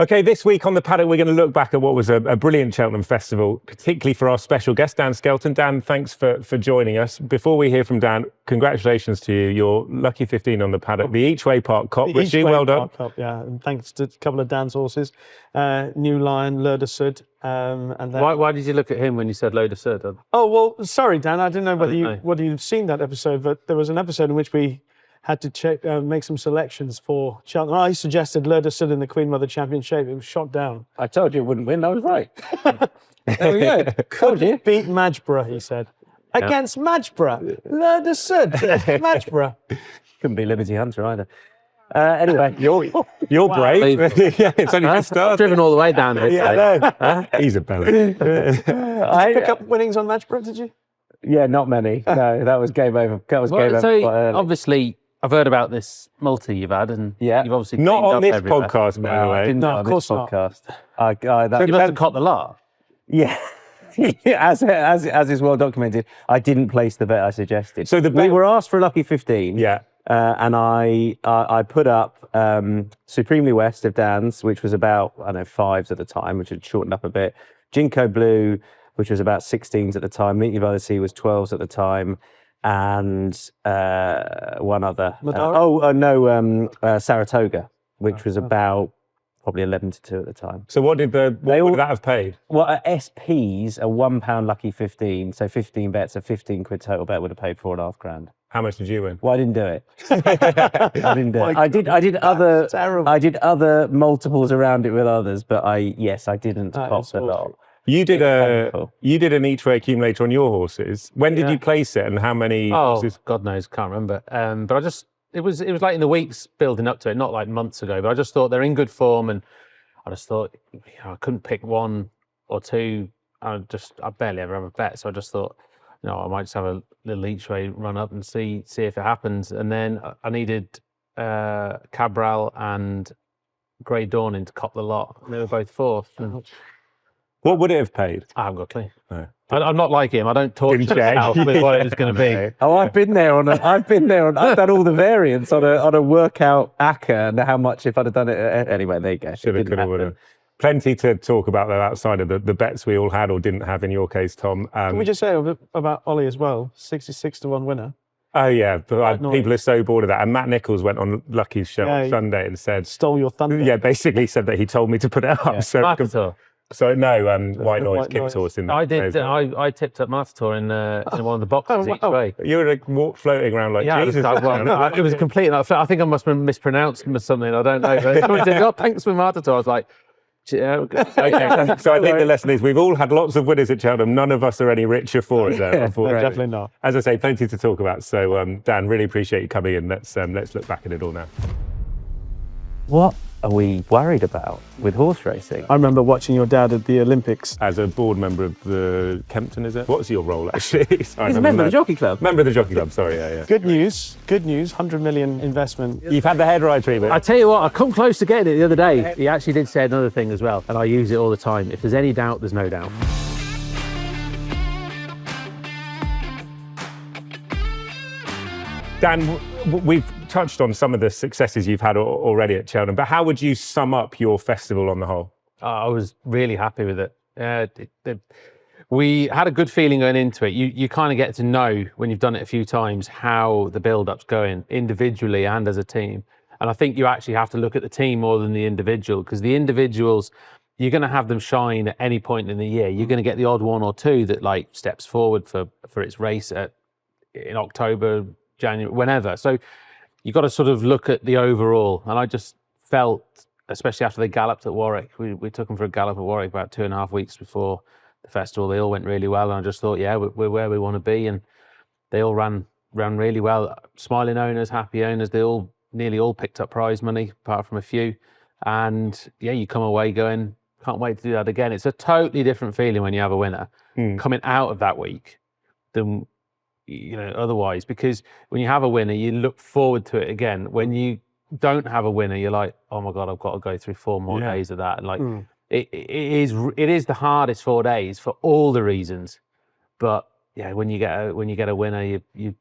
Okay, this week on the Paddock, we're going to look back at what was a brilliant Cheltenham festival, particularly for our special guest, Dan Skelton. Dan, thanks for joining us. Before we hear from Dan, congratulations to you. You're lucky 15 on the Paddock, the Each Way Park Cop. Rishi, well done. Park Cop, yeah, and thanks to a couple of Dan's horses, New Lion, Lure de Sud, and then... Why did you look at him when you said Lure de Sud? Oh well, sorry, Dan. I didn't know whether you've seen that episode, but there was an episode in which we had to check, make some selections for Cheltenham. I suggested Lure de Sud in the Queen Mother Championship. It was shot down. I told you it wouldn't win. I was right. There we go. Told you. Beat Madgeborough, he said. Yeah. Against Madgeborough. Lure de Sud. Madgeborough. Couldn't be Liberty Hunter either. Anyway, you're brave. Yeah, it's only just started. I've driven all the way down here. Yeah, he's a belly. Did you pick up winnings on Madgeborough, did you? Yeah, not many. No, that was game over. That was game over quite early. Obviously, I've heard about this multi you've had, and you've obviously not on this podcast, by the way. No, of course not. You must have caught the lot. Yeah. as is well documented, I didn't place the bet I suggested. So we were asked for a lucky 15. Yeah. And I put up Supremely West of Dan's, which was about, I don't know, 5s at the time, which had shortened up a bit. Jinko Blue, which was about 16s at the time. Meet You by the Sea was 12s at the time. And one other. Saratoga, which was about probably 11-2 at the time. So what would that have paid? Well, at SPs, a £1 lucky 15, so 15 bets, a 15 quid total bet would have paid £4,500. How much did you win? Well, I didn't do it. I didn't do it. I did other multiples around it with others, but I didn't pop the lot. You did an Each Way accumulator on your horses. When did you place it, and how many horses? God knows, can't remember. But it was like in the weeks building up to it, not like months ago. But I just thought they're in good form, and I just thought I couldn't pick one or two. I barely ever have a bet, so I just thought, I might just have a little Each Way run up and see if it happens. And then I needed Cabral and Grey Dawning to cop the lot. They were both fourth. What would it have paid? I haven't got a clue. No. I'm not like him. I don't talk myself with what it was going to be. Oh, I've done all the variants on a workout ACCA and how much if I'd have done it. Anyway, there you go. Should have, could have, would have. Plenty to talk about though outside of the bets we all had or didn't have in your case, Tom. Can we just say about Oli as well? 66-1 winner. Oh yeah, but people are so bored of that. And Matt Nichols went on Lucky's show on Sunday and said, "Stole your thunder." Yeah, basically said that he told me to put it up. Yeah. So no, White Noise kicked horse in that. I did. I tipped up Matator in one of the boxes each way. You were floating around like Jesus. It was complete. I think I must have mispronounced something. I don't know. But someone said, "Oh, thanks for Matator." I was like, yeah, okay. So I think the lesson is we've all had lots of winners at Cheltenham. None of us are any richer for it, though. Definitely not. As I say, plenty to talk about. So Dan, really appreciate you coming in. Let's look back at it all now. What are we worried about with horse racing? I remember watching your dad at the Olympics. As a board member of the Kempton, is it? What's your role, actually? He's a member of the Jockey Club. Member of the Jockey Club, sorry, yeah. Good news, 100 million investment. You've had the head right treatment. I tell you what, I come close to getting it the other day. He actually did say another thing as well, and I use it all the time. If there's any doubt, there's no doubt. Dan, we've touched on some of the successes you've had already at Cheltenham, but how would you sum up your festival on the whole? I was really happy with it. We had a good feeling going into it. You kind of get to know, when you've done it a few times, how the build-up's going, individually and as a team. And I think you actually have to look at the team more than the individual, because the individuals, you're going to have them shine at any point in the year. You're going to get the odd one or two that steps forward for its race in October, January, whenever. So you've got to sort of look at the overall. And I just felt, especially after they galloped at Warwick, we took them for a gallop at Warwick about 2.5 weeks before the festival. They all went really well. And I just thought, yeah, we're where we want to be. And they all ran really well. Smiling owners, happy owners, they nearly all picked up prize money, apart from a few. And yeah, you come away going, can't wait to do that again. It's a totally different feeling when you have a winner coming out of that week than otherwise, because when you have a winner, you look forward to it again. When you don't have a winner, you're like, oh my God, I've got to go through 4 more days of that. And it is the hardest 4 days for all the reasons. But yeah, when you get a winner, you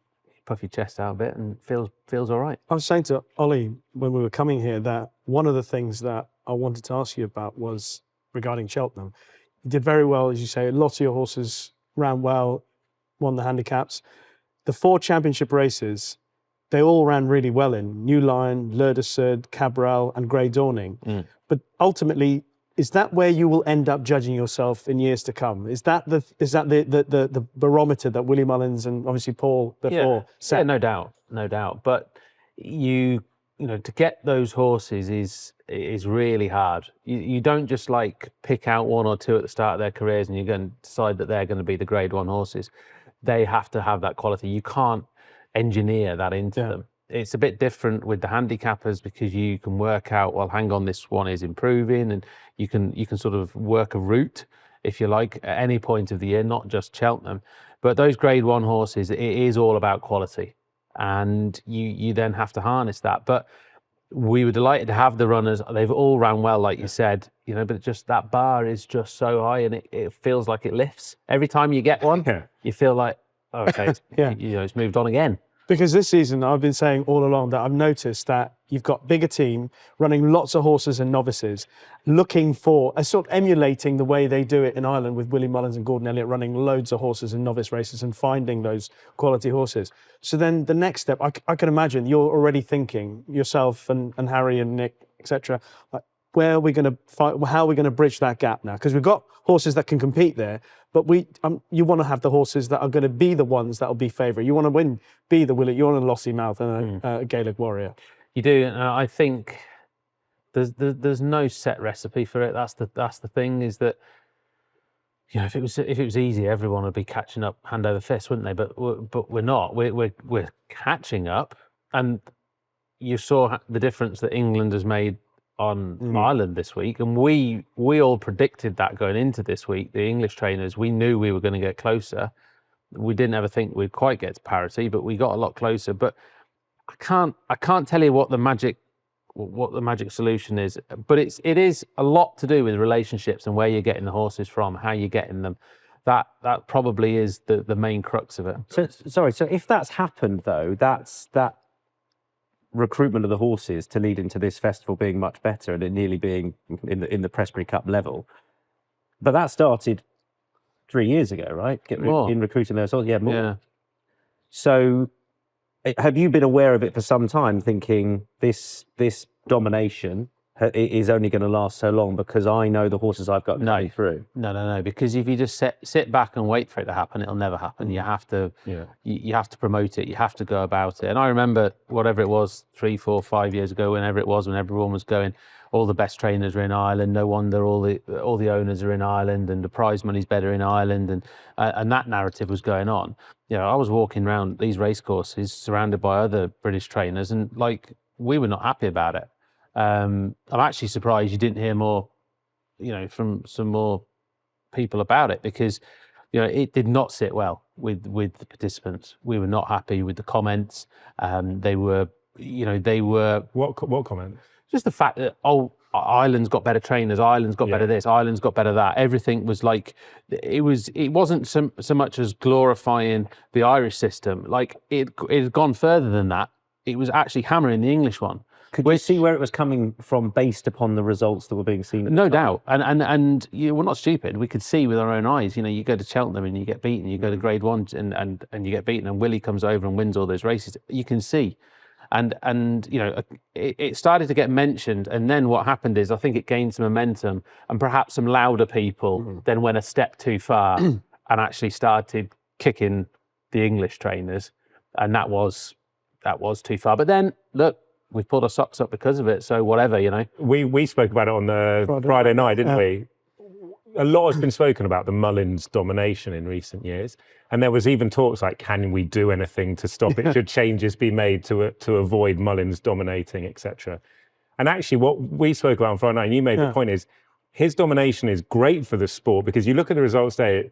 puff your chest out a bit and feels all right. I was saying to Oli when we were coming here that one of the things that I wanted to ask you about was regarding Cheltenham. You did very well, as you say. Lots of your horses ran well, won the handicaps. The 4 championship races, they all ran really well in New Lion, L'Heure de Sud, Cabral, and Grey Dawning. But ultimately, is that where you will end up judging yourself in years to come? Is that the barometer that Willie Mullins and obviously Paul before set? Yeah, no doubt. But you know, to get those horses is really hard. You don't just like pick out 1 or 2 at the start of their careers and you're going to decide that they're going to be the Grade 1 horses. They have to have that quality. You can't engineer that into them. It's a bit different with the handicappers because you can work out, well, hang on, this one is improving, and you can sort of work a route, if you like, at any point of the year, not just Cheltenham. But those Grade 1 horses, it is all about quality, and you then have to harness that. But we were delighted to have the runners. They've all ran well, like you said, you know, but just that bar is just so high, and it feels like it lifts. Every time you get one, you feel like, oh, okay, you know, it's moved on again. Because this season, I've been saying all along that I've noticed that you've got bigger team running lots of horses and novices, looking for, sort of emulating the way they do it in Ireland with Willie Mullins and Gordon Elliott running loads of horses and novice races and finding those quality horses. So then the next step, I can imagine you're already thinking, yourself and Harry and Nick, etc., like, where are we going to fight? How are we going to bridge that gap now? Because we've got horses that can compete there, but you want to have the horses that are going to be the ones that will be favourite. You want to win, be the Willie. You want a Lossy Mouth and a Gaelic Warrior. You do, and I think there's no set recipe for it. That's the thing, is that, you know, if it was easy, everyone would be catching up hand over fist, wouldn't they? But we're not. We're catching up, and you saw the difference that England has made on Ireland this week, and we all predicted that going into this week. The English trainers, we knew we were going to get closer. We didn't ever think we'd quite get to parity, but we got a lot closer. But I can't tell you what the magic solution is, but it is a lot to do with relationships and where you're getting the horses from, how you're getting them. That probably is the main crux of it. So if that's happened though, that's that recruitment of the horses to lead into this festival being much better and it nearly being in the Presbytery Cup level. But that started 3 years ago, right? In recruiting those horses, more. Yeah. So have you been aware of it for some time, thinking this domination is only going to last so long because I know the horses I've got coming through? No. Because if you just sit back and wait for it to happen, it'll never happen. You have to, you have to promote it. You have to go about it. And I remember whatever it was 3, 4, 5 years ago, whenever it was, when everyone was going, all the best trainers are in Ireland. No wonder all the owners are in Ireland, and the prize money's better in Ireland, and that narrative was going on. You know, I was walking around these race courses surrounded by other British trainers, and like, we were not happy about it. I'm actually surprised you didn't hear more, you know, from some more people about it, because, you know, it did not sit well with the participants. We were not happy with the comments. They were What comments? Just the fact that, Ireland's got better trainers, Ireland's got better this, Ireland's got better that. Everything was like, it wasn't so much as glorifying the Irish system. Like, it had gone further than that. It was actually hammering the English one. Could you see where it was coming from based upon the results that were being seen? No doubt. And we're not stupid. We could see with our own eyes. You know, you go to Cheltenham and you get beaten. You go to Grade 1 and you get beaten, and Willie comes over and wins all those races. You can see. And you know, it started to get mentioned, and then what happened is, I think it gained some momentum, and perhaps some louder people then went a step too far and actually started kicking the English trainers, and that was too far. But then, look, we pulled our socks up because of it, so whatever, you know. We spoke about it on the Friday night, didn't we? A lot has been spoken about the Mullins domination in recent years, and there was even talks like, can we do anything to stop it? Should changes be made to avoid Mullins dominating, etc.? And actually, what we spoke about on Friday night, and you made the point, is his domination is great for the sport, because you look at the results day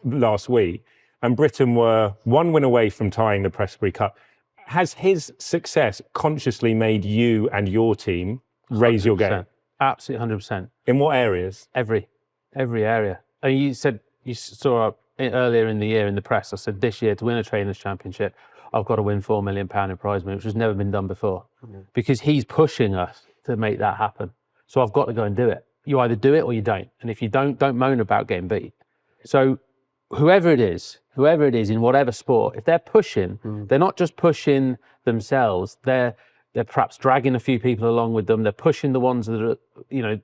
last week, and Britain were 1 win away from tying the Presbytery Cup. Has his success consciously made you and your team raise your game? Absolutely, 100%. In what areas? Every area. And you saw earlier in the year in the press, I said this year, to win a trainers' championship, I've got to win £4 million in prize money, which has never been done before, because he's pushing us to make that happen. So I've got to go and do it. You either do it or you don't. And if you don't moan about getting beat. So whoever it is in whatever sport, if they're pushing, they're not just pushing themselves, they're perhaps dragging a few people along with them. They're pushing the ones that are,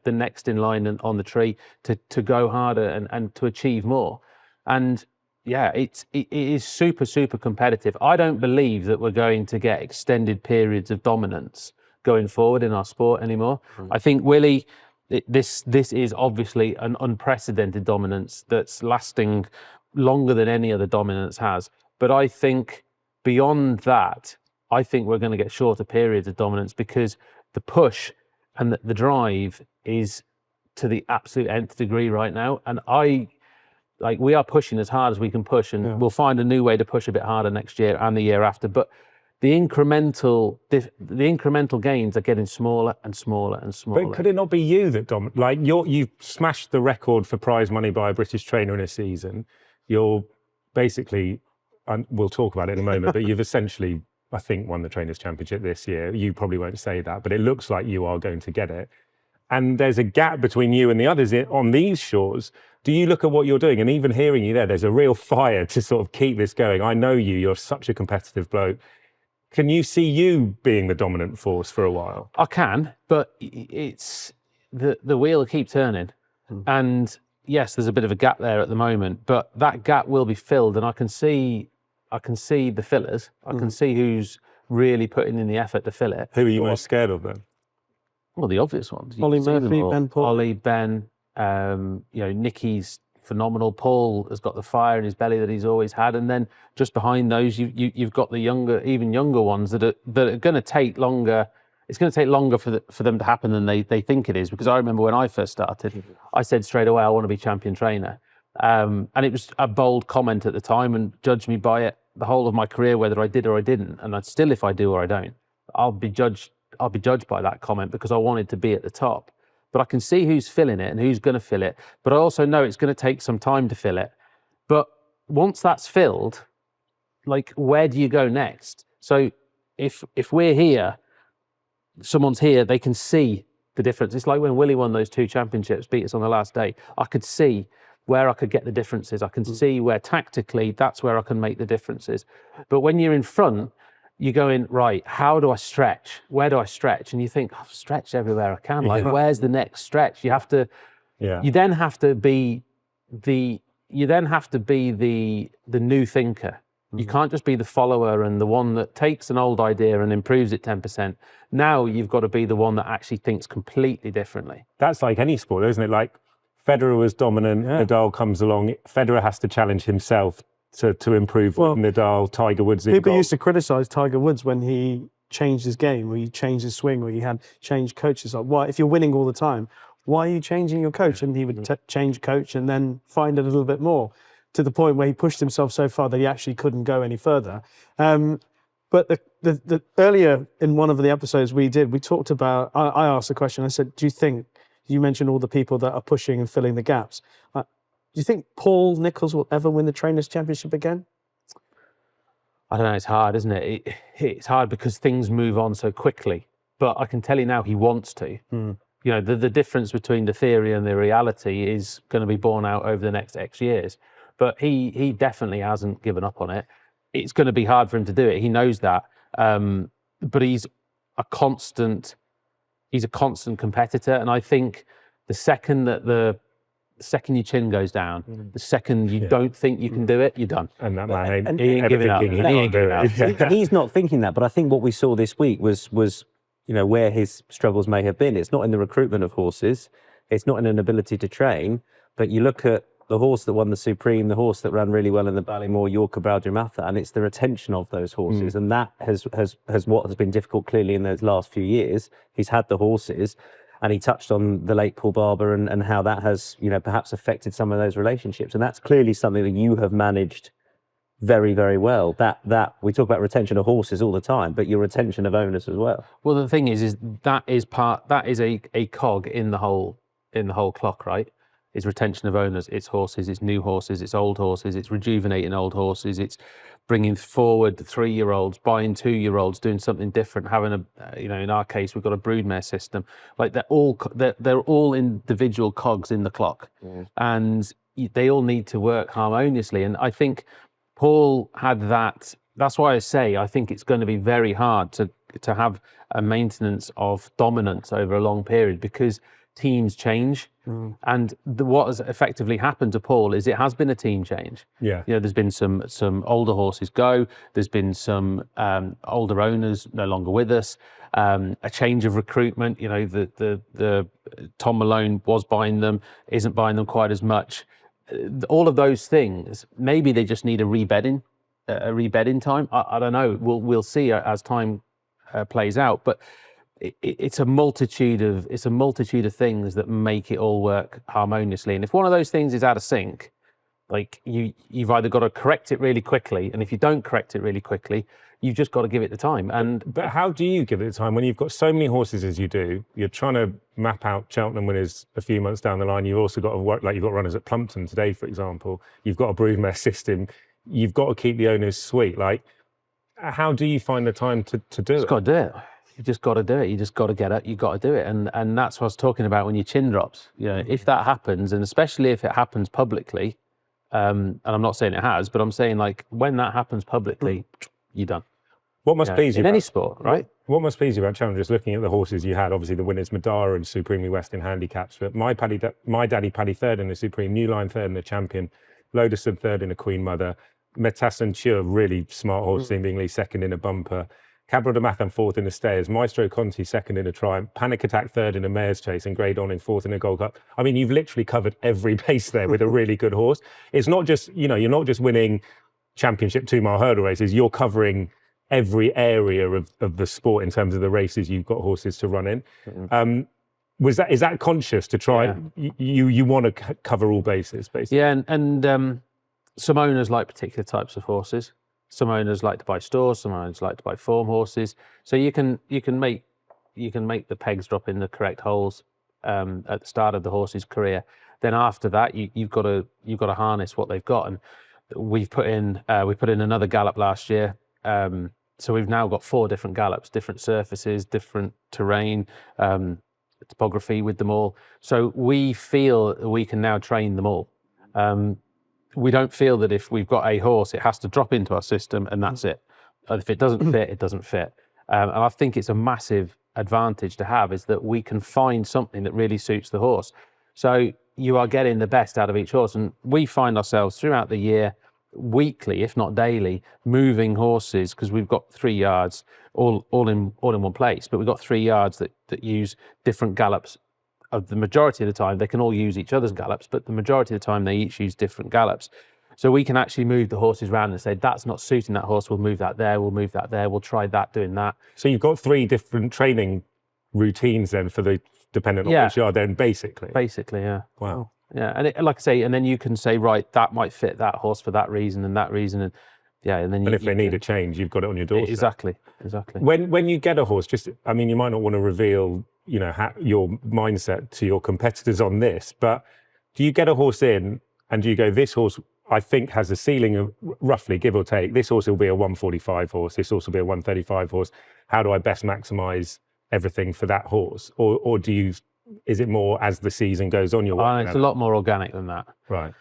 the next in line and on the tree to go harder and to achieve more. And yeah, it is super, super competitive. I don't believe that we're going to get extended periods of dominance going forward in our sport anymore. I think Willie, this is obviously an unprecedented dominance that's lasting longer than any other dominance has. But I think beyond that, I think we're going to get shorter periods of dominance, because the push and the drive is to the absolute nth degree right now. And we are pushing as hard as we can push, and we'll find a new way to push a bit harder next year and the year after. But the incremental gains are getting smaller and smaller and smaller. But could it not be you that you've smashed the record for prize money by a British trainer in a season? You're basically, and we'll talk about it in a moment, but you've essentially, I think, won the Trainers' Championship this year. You probably won't say that, but it looks like you are going to get it. And there's a gap between you and the others on these shores. Do you look at what you're doing? And even hearing you there's a real fire to sort of keep this going. I know you're such a competitive bloke. Can you see you being the dominant force for a while? I can, but it's the wheel keep turning. And yes, there's a bit of a gap there at the moment, but that gap will be filled, and I can see the fillers. I can see who's really putting in the effort to fill it. Who are you most scared of then? Well, the obvious ones. Ollie Murphy, Ben Paul. Ollie, Ben, Nicky's phenomenal. Paul has got the fire in his belly that he's always had, and then just behind those, you've got the even younger ones that are going to take longer. It's going to take longer for them to happen than they think it is. Because I remember when I first started, I said straight away I want to be champion trainer, and it was a bold comment at the time, and judge me by it the whole of my career, whether I did or I didn't. And I'd still, if I do or I don't, I'll be judged by that comment, because I wanted to be at the top. But I can see who's filling it and who's going to fill it. But I also know it's going to take some time to fill it. But once that's filled, where do you go next? So if we're here, someone's here, they can see the difference. It's like when Willie won those 2 championships, beat us on the last day. I could see where I could get the differences. I can see where tactically, that's where I can make the differences. But when you're in front, you're going, right, how do I stretch? Where do I stretch? And you think, I've stretched everywhere I can. Where's the next stretch? You have to, you then have to be the new thinker. You can't just be the follower and the one that takes an old idea and improves it 10%. Now you've got to be the one that actually thinks completely differently. That's like any sport, isn't it? Like Federer was dominant, Nadal comes along, Federer has to challenge himself to improve. Nadal, Tiger Woods. People used to criticise Tiger Woods when he changed his game, where he changed his swing, where he had changed coaches. Like, why, if you're winning all the time, why are you changing your coach? And he would change coach and then find a little bit more, to the point where he pushed himself so far that he actually couldn't go any further. But the earlier in one of the episodes we talked about, I asked the question, I said, do you think, you mentioned all the people that are pushing and filling the gaps. Do you think Paul Nicholls will ever win the Trainers' Championship again? I don't know, it's hard, isn't it? It's hard because things move on so quickly. But I can tell you now he wants to. The difference between the theory and the reality is going to be borne out over the next X years. But he definitely hasn't given up on it. It's going to be hard for him to do it. He knows that. But he's a constant competitor. And I think the second your chin goes down, the second you don't think you can do it, you're done. And that man he ain't giving up. He ain't giving up. He's not thinking that, but I think what we saw this week was where his struggles may have been. It's not in the recruitment of horses, it's not in an ability to train, but you look at the horse that won the Supreme, the horse that ran really well in the Ballymore, Yorker Baldramatha, and it's the retention of those horses, and that has what has been difficult clearly in those last few years. He's had the horses. And he touched on the late Paul Barber and how that has, perhaps affected some of those relationships. And that's clearly something that you have managed very, very well. That we talk about retention of horses all the time, but your retention of owners as well. Well, the thing is that is a cog in the whole clock, right? is retention of owners. It's horses, it's new horses, it's old horses, it's rejuvenating old horses, it's bringing forward the 3-year-olds, buying 2-year-olds, doing something different, having a, in our case, we've got a broodmare system. Like they're all individual cogs in the clock, and they all need to work harmoniously. And I think Paul had that. That's why I say I think it's going to be very hard to have a maintenance of dominance over a long period, because teams change. And what has effectively happened to Paul is it has been a team change. Yeah. There's been some older horses go. There's been some older owners no longer with us. A change of recruitment. The Tom Malone was buying them, isn't buying them quite as much. All of those things, maybe they just need a rebedding time. I don't know. We'll see as time plays out, but it's a multitude of things that make it all work harmoniously. And if one of those things is out of sync, like you've either got to correct it really quickly, and if you don't correct it really quickly, you've just got to give it the time. But how do you give it the time when you've got so many horses as you do? You're trying to map out Cheltenham winners a few months down the line. You've also got to work, like you've got runners at Plumpton today, for example. You've got a broodmare system. You've got to keep the owners sweet. Like, how do you find the time to do it? You've got to do it. You just got to do it. You just got to get it. You got to do it. And that's what I was talking about when your chin drops. If that happens, and especially if it happens publicly, and I'm not saying it has, but I'm saying like when that happens publicly, you're done. What must please you in any sport, right? What must please you about Cheltenham? Just looking at the horses you had, obviously the winners Madara and Supremely West in handicaps, but my daddy Paddy third in the Supreme, New Line third in the Champion, Lodesub third in the Queen Mother, Metas and Chur, really smart horse team, being second in a bumper, Cabral de Mathan fourth in the Stayers, Maestro Conti second in a Triumph, Panic Attack third in a Mare's Chase, and Grey Dawn in fourth in a Gold Cup. I mean, you've literally covered every base there with a really good horse. It's not just, you're not just winning championship 2-mile hurdle races, you're covering every area of the sport in terms of the races you've got horses to run in. Is that conscious to try? Yeah. You want to cover all bases, basically? Yeah, and some owners like particular types of horses. Some owners like to buy stores. Some owners like to buy form horses. So you can make the pegs drop in the correct holes at the start of the horse's career. Then after that, you've got to harness what they've got. And we put in another gallop last year. So we've now got 4 different gallops, different surfaces, different terrain, topography with them all. So we feel we can now train them all. We don't feel that if we've got a horse, it has to drop into our system and that's it. If it doesn't fit, it doesn't fit. And I think it's a massive advantage to have, is that we can find something that really suits the horse. So you are getting the best out of each horse. And we find ourselves throughout the year, weekly, if not daily, moving horses, because we've got 3 yards all in one place, but we've got 3 yards that use different gallops. Of the majority of the time, they can all use each other's gallops, but the majority of the time they each use different gallops. So we can actually move the horses around and say, that's not suiting that horse, we'll move that there, we'll move that there, we'll try that, doing that. So you've got 3 different training routines then for the dependent on which yard then, basically? Basically, yeah. Wow. Yeah, and like I say, and then you can say, right, that might fit that horse for that reason and that reason, and and then if they need a change, you've got it on your doorstep. Exactly. When you get a horse, you might not want to reveal, your mindset to your competitors on this, but do you get a horse in and do you go, this horse I think has a ceiling of roughly, give or take, this horse will be a 145 horse, this horse will be a 135 horse. How do I best maximise everything for that horse? Or is it more as the season goes on? It's a lot more organic than that. Right.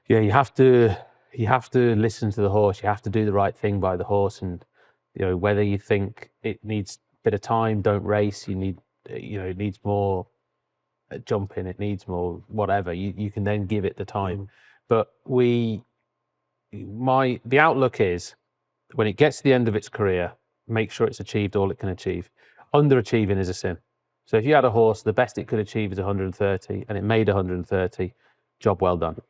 Yeah, you have to listen to the horse. You have to do the right thing by the horse, and whether you think it needs a bit of time, don't race. You need, it needs more jumping. It needs more whatever. You can then give it the time. But the outlook is, when it gets to the end of its career, make sure it's achieved all it can achieve. Underachieving is a sin. So if you had a horse, the best it could achieve is 130, and it made 130, job well done.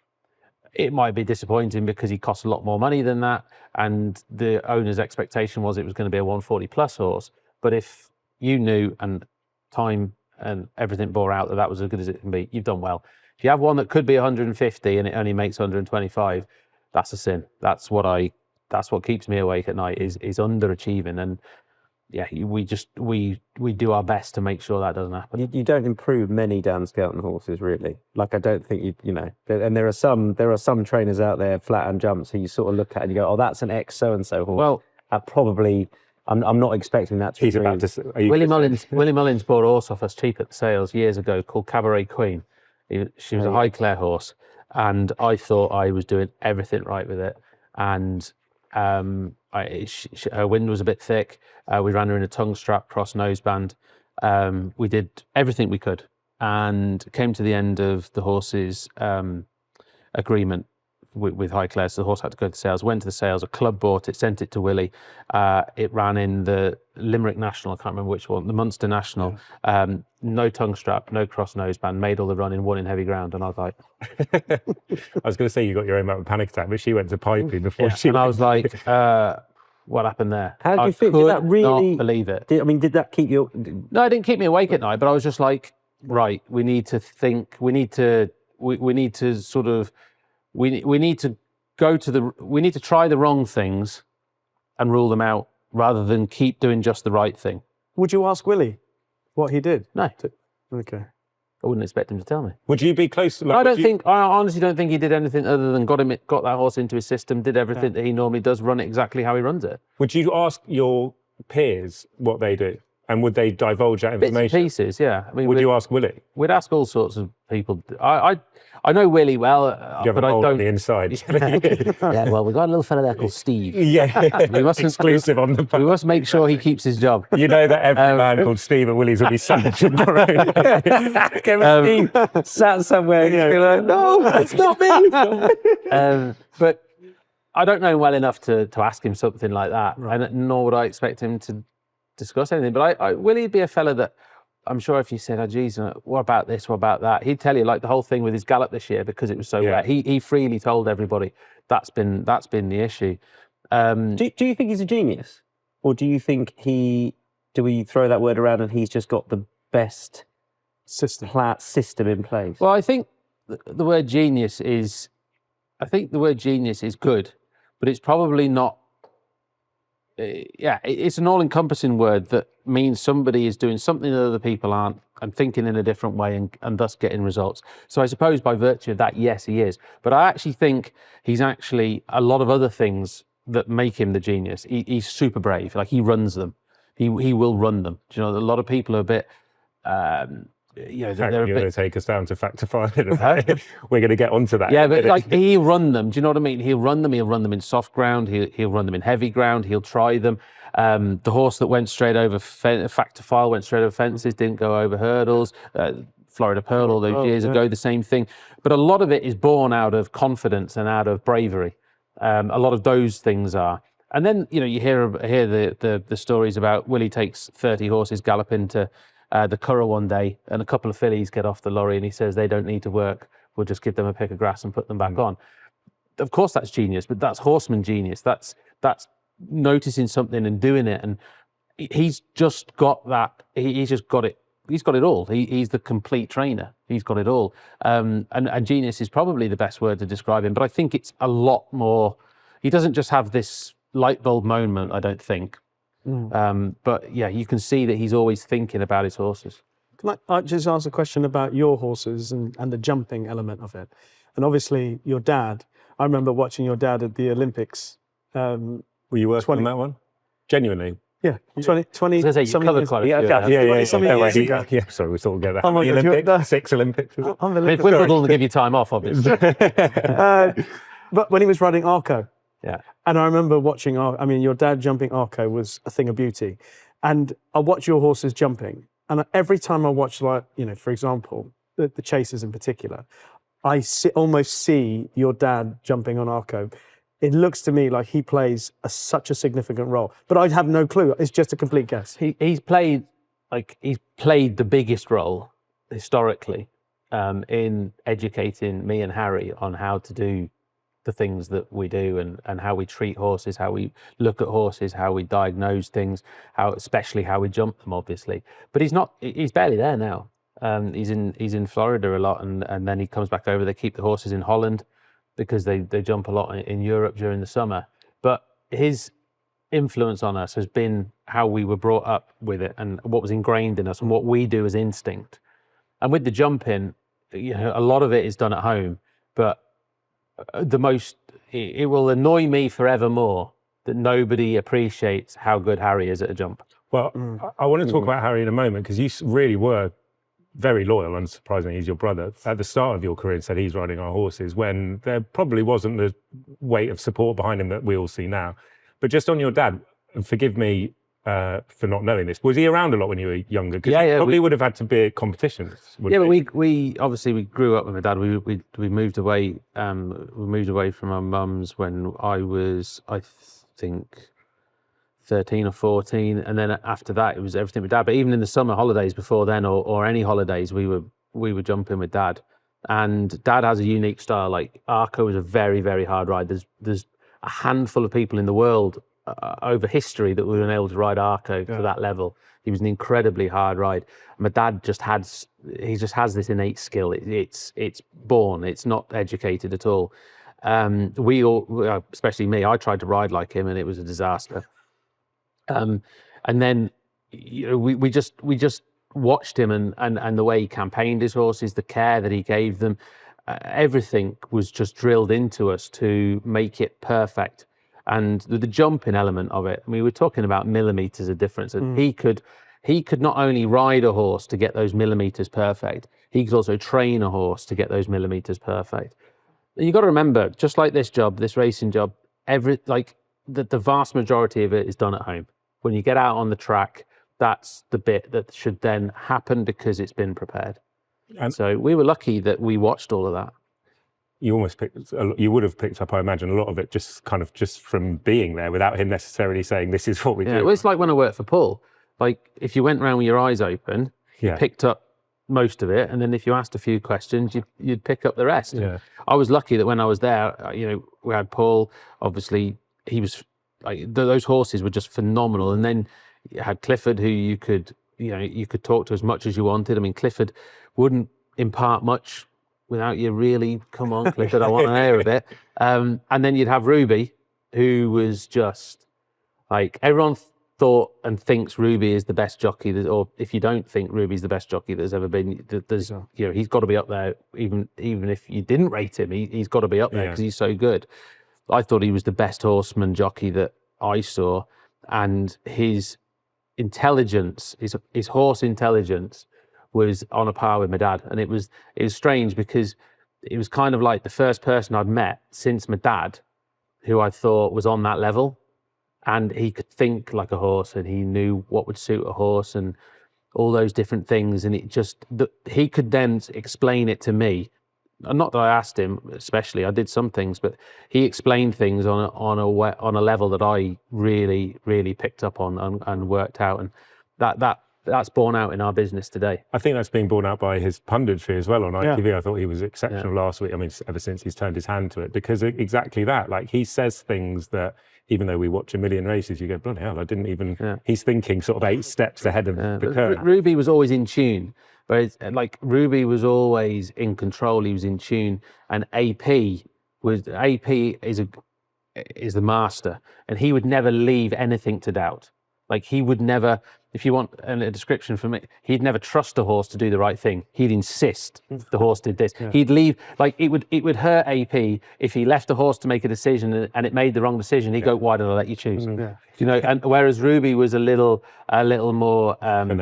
It might be disappointing because he costs a lot more money than that, and the owner's expectation was it was going to be a 140 plus horse. But if you knew and time and everything bore out that was as good as it can be, you've done well. If you have one that could be 150 and it only makes 125, that's a sin. That's what keeps me awake at night, is underachieving. And yeah, we do our best to make sure that doesn't happen. You don't improve many Dan Skelton horses, really. Like, I don't think you know. And there are some trainers out there, flat and jumps, who you sort of look at and you go, oh, that's an ex so and so horse. Well, probably, I'm not expecting that to. He's about to. Willie Mullins bought a horse off us cheap at the sales years ago called Cabaret Queen. She was a Highclere horse, and I thought I was doing everything right with it. And her wind was a bit thick. We ran her in a tongue strap, cross noseband. We did everything we could, and came to the end of the horse's agreement with Highclere. So the horse had to go to sales. Went to the sales. A club bought it, sent it to Willie. It ran in the Limerick National. I can't remember which one. The Munster National. No tongue strap, no cross noseband. Made all the running, won in heavy ground. And I was like, I was going to say you got your own amount of panic attack, but she went to piping before she. And I was like, what happened there? How do you feel? Could Did that really not believe it? Did that keep you? No, it didn't keep me awake at night. But I was just like, right, we need to think. We need to sort of. We need to we need to try the wrong things and rule them out rather than keep doing just the right thing. Would you ask Willie what he did? No. Okay. I wouldn't expect him to tell me. Would you be close? Like, I honestly don't think he did anything other than got that horse into his system, did everything that he normally does, run it exactly how he runs it. Would you ask your peers what they do? And would they divulge that Bits and information? pieces, yeah. I mean, Would you ask Willie? We'd ask all sorts of people. I know Willie well, Do you have but a I hole don't. on the inside? Yeah, well, we've got a little fella there called Steve. Yeah, We mustn't- exclusive on the. We must make sure he keeps his job. You know that every man called Steve at Willie's will be sandwiched tomorrow. Steve sat somewhere and you're like, no, it's not me. But I don't know him well enough to ask him something like that, and nor would I expect him to discuss anything. But Willie'd be a fella that I'm sure if you said, oh, geez, what about this, what about that? He'd tell you, like the whole thing with his gallop this year, because it was so wet. He freely told everybody that's been the issue. Do you think he's a genius? Or do you think do we throw that word around and he's just got the best system in place? Well, I think the word genius is good, but it's probably not. It's an all-encompassing word that means somebody is doing something that other people aren't and thinking in a different way and thus getting results. So I suppose by virtue of that, yes, he is. But I actually think he's actually a lot of other things that make him the genius. He's super brave. Like, he runs them. He will run them. Do you know, a lot of people are a bit... You're going to take us down to fact to find. We're going to get onto that. Yeah, but like, he'll run them. Do you know what I mean? He'll run them. He'll run them in soft ground. He'll run them in heavy ground. He'll try them. The horse that went straight over fact to file went straight over fences, didn't go over hurdles. Florida Pearl all those years ago, the same thing. But a lot of it is born out of confidence and out of bravery. A lot of those things are. And then, you know, you hear the stories about Willie takes 30 horses gallop into the Curragh one day, and a couple of fillies get off the lorry, and he says they don't need to work. We'll just give them a pick of grass and put them back on. Of course, that's genius, but that's horseman genius. That's noticing something and doing it. And he's just got that. He's just got it. He's got it all. He's the complete trainer. He's got it all. And genius is probably the best word to describe him. But I think it's a lot more. He doesn't just have this light bulb moment, I don't think. But yeah, you can see that he's always thinking about his horses. Can I just ask a question about your horses and the jumping element of it? And obviously, your dad, I remember watching your dad at the Olympics. Were you working on that one? Genuinely? Yeah, 20 I was going to say, you covered quite a few. Yeah, sorry, we sort of get that. Oh my God, Olympics, 6 Olympics. Was it? It's Wimbledon to give you time off, obviously. But when he was riding Arco, Yeah. and I remember watching, your dad jumping Arco was a thing of beauty. And I watch your horses jumping. And every time I watch, like, you know, for example, the chasers in particular, I almost see your dad jumping on Arco. It looks to me like he plays such a significant role. But I have no clue. It's just a complete guess. He's played the biggest role historically in educating me and Harry on how to do the things that we do and how we treat horses, how we look at horses, how we diagnose things, especially how we jump them, obviously. But he's barely there now. He's in Florida a lot, and then he comes back over. They keep the horses in Holland because they jump a lot in Europe during the summer. But his influence on us has been how we were brought up with it and what was ingrained in us and what we do as instinct. And with the jumping, a lot of it is done at home, but it will annoy me forevermore that nobody appreciates how good Harry is at a jump. Well, I want to talk about Harry in a moment, because you really were very loyal, unsurprisingly. He's your brother. At the start of your career, said he's riding our horses when there probably wasn't the weight of support behind him that we all see now. But just on your dad, and forgive me for not knowing this, was he around a lot when you were younger? Because you probably would have had to be at competitions. Yeah, but we obviously we grew up with my dad. We moved away. We moved away from our mums when I was, I think, 13 or 14, and then after that it was everything with dad. But even in the summer holidays before then, or any holidays, we were jumping with dad. And dad has a unique style. Like Arco is a very, very hard ride. There's a handful of people in the world over history that would have been able to ride Arco to that level. He was an incredibly hard ride. My dad just has this innate skill. It's born. It's not educated at all. We all, especially me, I tried to ride like him and it was a disaster. And then we just watched him and the way he campaigned his horses, the care that he gave them, everything was just drilled into us to make it perfect. And the jumping element of it, I mean, we're talking about millimeters of difference. And he could not only ride a horse to get those millimeters perfect, he could also train a horse to get those millimeters perfect. And you got to remember, just like this job, this racing job, the vast majority of it is done at home. When you get out on the track, that's the bit that should then happen because it's been prepared. And so we were lucky that we watched all of that. You would have picked up, I imagine, a lot of it just from being there without him necessarily saying, this is what we do. Well, it's like when I worked for Paul. Like if you went around with your eyes open, you picked up most of it. And then if you asked a few questions, you'd pick up the rest. Yeah. I was lucky that when I was there, we had Paul, obviously, he was, those horses were just phenomenal. And then you had Clifford, who you could talk to as much as you wanted. I mean, Clifford wouldn't impart much without you really, come on, Clifford, I want to hear a bit. And then you'd have Ruby, who was just like, everyone thought and thinks Ruby is the best jockey, or if you don't think Ruby's the best jockey there's ever been, he's got to be up there. Even if you didn't rate him, he's got to be up there because he's so good. I thought he was the best horseman jockey that I saw, and his intelligence, his horse intelligence, was on a par with my dad. And it was strange because it was kind of like the first person I'd met since my dad who I thought was on that level, and he could think like a horse and he knew what would suit a horse and all those different things. And he could then explain it to me. Not that I asked him, especially. I did some things, but he explained things on a level that I really, really picked up on and worked out, and that's borne out in our business today. I think that's being borne out by his punditry as well on ITV. Yeah. I thought he was exceptional last week. I mean, ever since he's turned his hand to it, because exactly that. Like, he says things that, even though we watch a million races, you go, bloody hell, I didn't even. Yeah. He's thinking sort of 8 steps ahead of the curve. Ruby was always in tune. But Ruby was always in control. He was in tune, and AP is the master, and he would never leave anything to doubt. Like, he would never, if you want a description from it, he'd never trust a horse to do the right thing. He'd insist the horse did this. Yeah. He'd leave, like, it would hurt AP if he left a horse to make a decision and it made the wrong decision. He'd go, why did I let you choose? Yeah. And whereas Ruby was a little more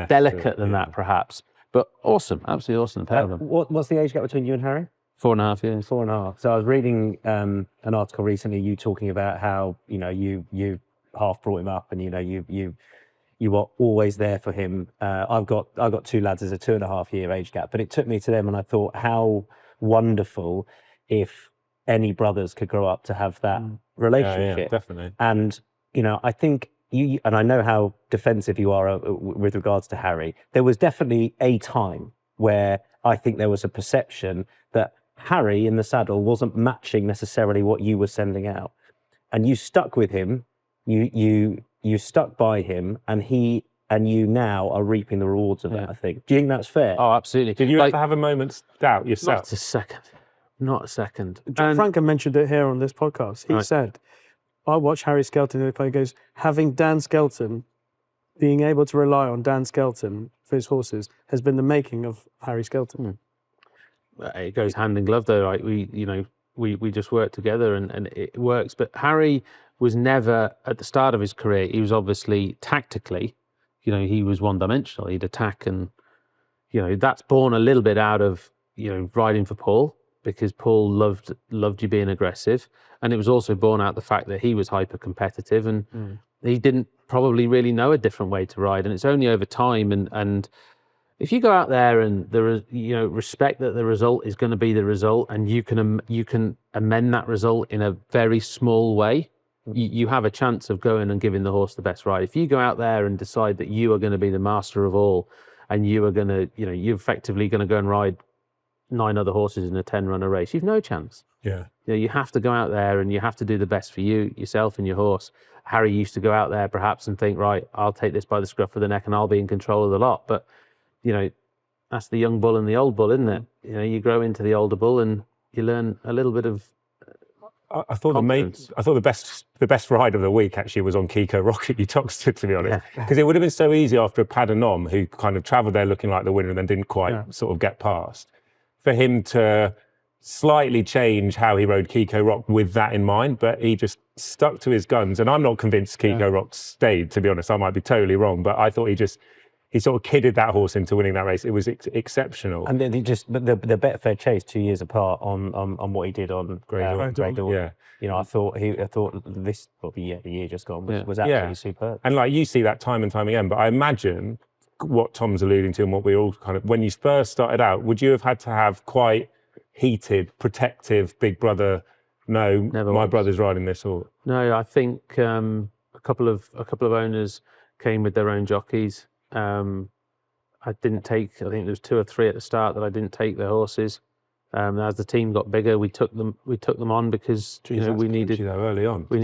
delicate than that, perhaps. But awesome, absolutely awesome. What's the age gap between you and Harry? 4.5 years. 4.5. So I was reading an article recently, you talking about how you half brought him up, and you were always there for him. I've got 2 lads. There's a 2.5 year age gap, but it took me to them, and I thought how wonderful if any brothers could grow up to have that relationship. Yeah, definitely. And I think. And I know how defensive you are with regards to Harry. There was definitely a time where I think there was a perception that Harry in the saddle wasn't matching necessarily what you were sending out, and you stuck with him. You stuck by him, and you now are reaping the rewards of that. I think. Do you think that's fair? Oh, absolutely. Did you ever have a moment's doubt yourself? Not a second. John Franken mentioned it here on this podcast. He said, I watch Harry Skelton, if he goes, having Dan Skelton, being able to rely on Dan Skelton for his horses has been the making of Harry Skelton. It goes hand in glove though, right? We just work together and it works. But Harry was never, at the start of his career, he was obviously tactically, he was one-dimensional. He'd attack and, that's born a little bit out of, riding for Paul, because Paul loved you being aggressive. And it was also born out the fact that he was hyper-competitive and he didn't probably really know a different way to ride. And it's only over time and if you go out there and there is, respect that the result is going to be the result, and you can amend that result in a very small way, you have a chance of going and giving the horse the best ride. If you go out there and decide that you are going to be the master of all, and you are going to, you're effectively going to go and ride 9 other horses in a 10-runner race, you've no chance. Yeah. You have to go out there and you have to do the best for yourself and your horse. Harry used to go out there perhaps and think, right, I'll take this by the scruff of the neck and I'll be in control of the lot. But that's the young bull and the old bull, isn't it? You grow into the older bull and you learn a little bit of. I thought the best ride of the week actually was on Kiko Rocket Utoxeter, to be honest, because it would have been so easy after a Paddock who kind of travelled there looking like the winner and then didn't quite sort of get past, for him to slightly change how he rode Kiko Rock with that in mind, but he just stuck to his guns. And I'm not convinced Kiko Rock stayed, to be honest. I might be totally wrong, but I thought he sort of kidded that horse into winning that race. It was exceptional. And then the Betfair chase 2 years apart on what he did on Grey Dawn. Yeah. I thought this probably the year just gone was absolutely superb. And like you see that time and time again, but I imagine what Tom's alluding to and what we all kind of, when you first started out, would you have had to have quite heated, protective big brother? No, my brother's riding this horse. No, I think a couple of owners came with their own jockeys. I didn't take. I think there was 2 or 3 at the start that I didn't take their horses. As the team got bigger, we took them on because we needed early on. We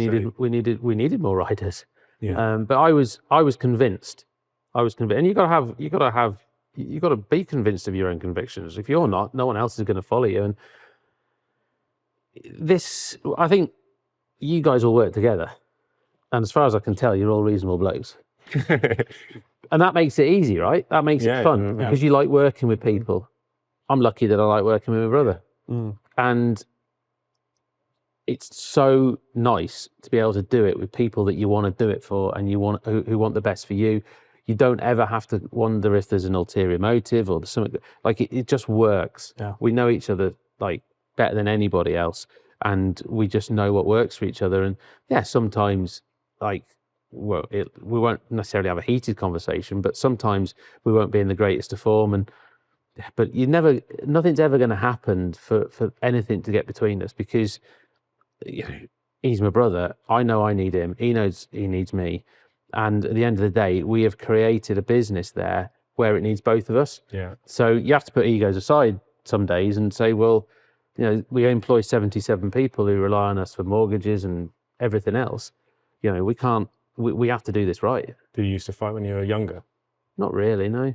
needed more riders. Yeah. But I was convinced. And you got to be convinced of your own convictions. If you're not, no one else is going to follow you. And this, I think, you guys all work together. And as far as I can tell, you're all reasonable blokes. And that makes it easy, right? That makes it fun because you like working with people. I'm lucky that I like working with my brother. And it's so nice to be able to do it with people that you want to do it for and who want the best for you. You don't ever have to wonder if there's an ulterior motive or there's something. Like it just works. Yeah. We know each other like better than anybody else, and we just know what works for each other. And sometimes we won't necessarily have a heated conversation, but sometimes we won't be in the greatest of form. But nothing's ever going to happen for anything to get between us because he's my brother. I know I need him. He knows he needs me. And at the end of the day, we have created a business there where it needs both of us. Yeah. So you have to put egos aside some days and say, well, we employ 77 people who rely on us for mortgages and everything else. We can't. We have to do this right. Did you used to fight when you were younger? Not really, no.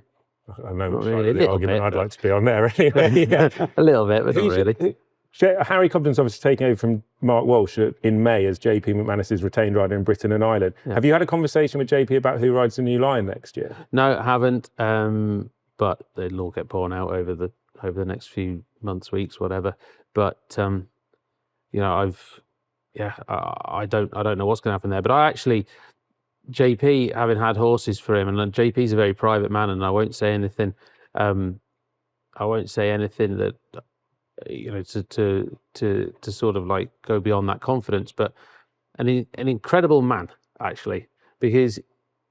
I know not which really. side of the argument I'd like to be on there anyway. A little bit, but not really. Harry Cobden's obviously taking over from Mark Walsh in May as JP McManus's retained rider in Britain and Ireland. Yeah. Have you had a conversation with JP about who rides the new line next year? No, I haven't. But they'll all get borne out over the next few months, weeks, whatever. But I don't know what's going to happen there. But I actually, JP, having had horses for him, and JP's a very private man, and I won't say anything. I won't say anything that to sort of like go beyond that confidence. But an incredible man actually, because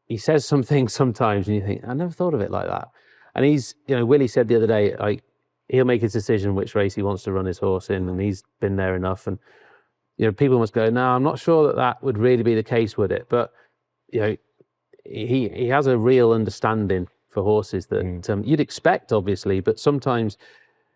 he says some things sometimes, and you think, I never thought of it like that. And he's, Willie said the other day, like he'll make his decision which race he wants to run his horse in, and he's been there enough. And people must go, no, I'm not sure that would really be the case, would it? But he has a real understanding for horses that you'd expect, obviously, but sometimes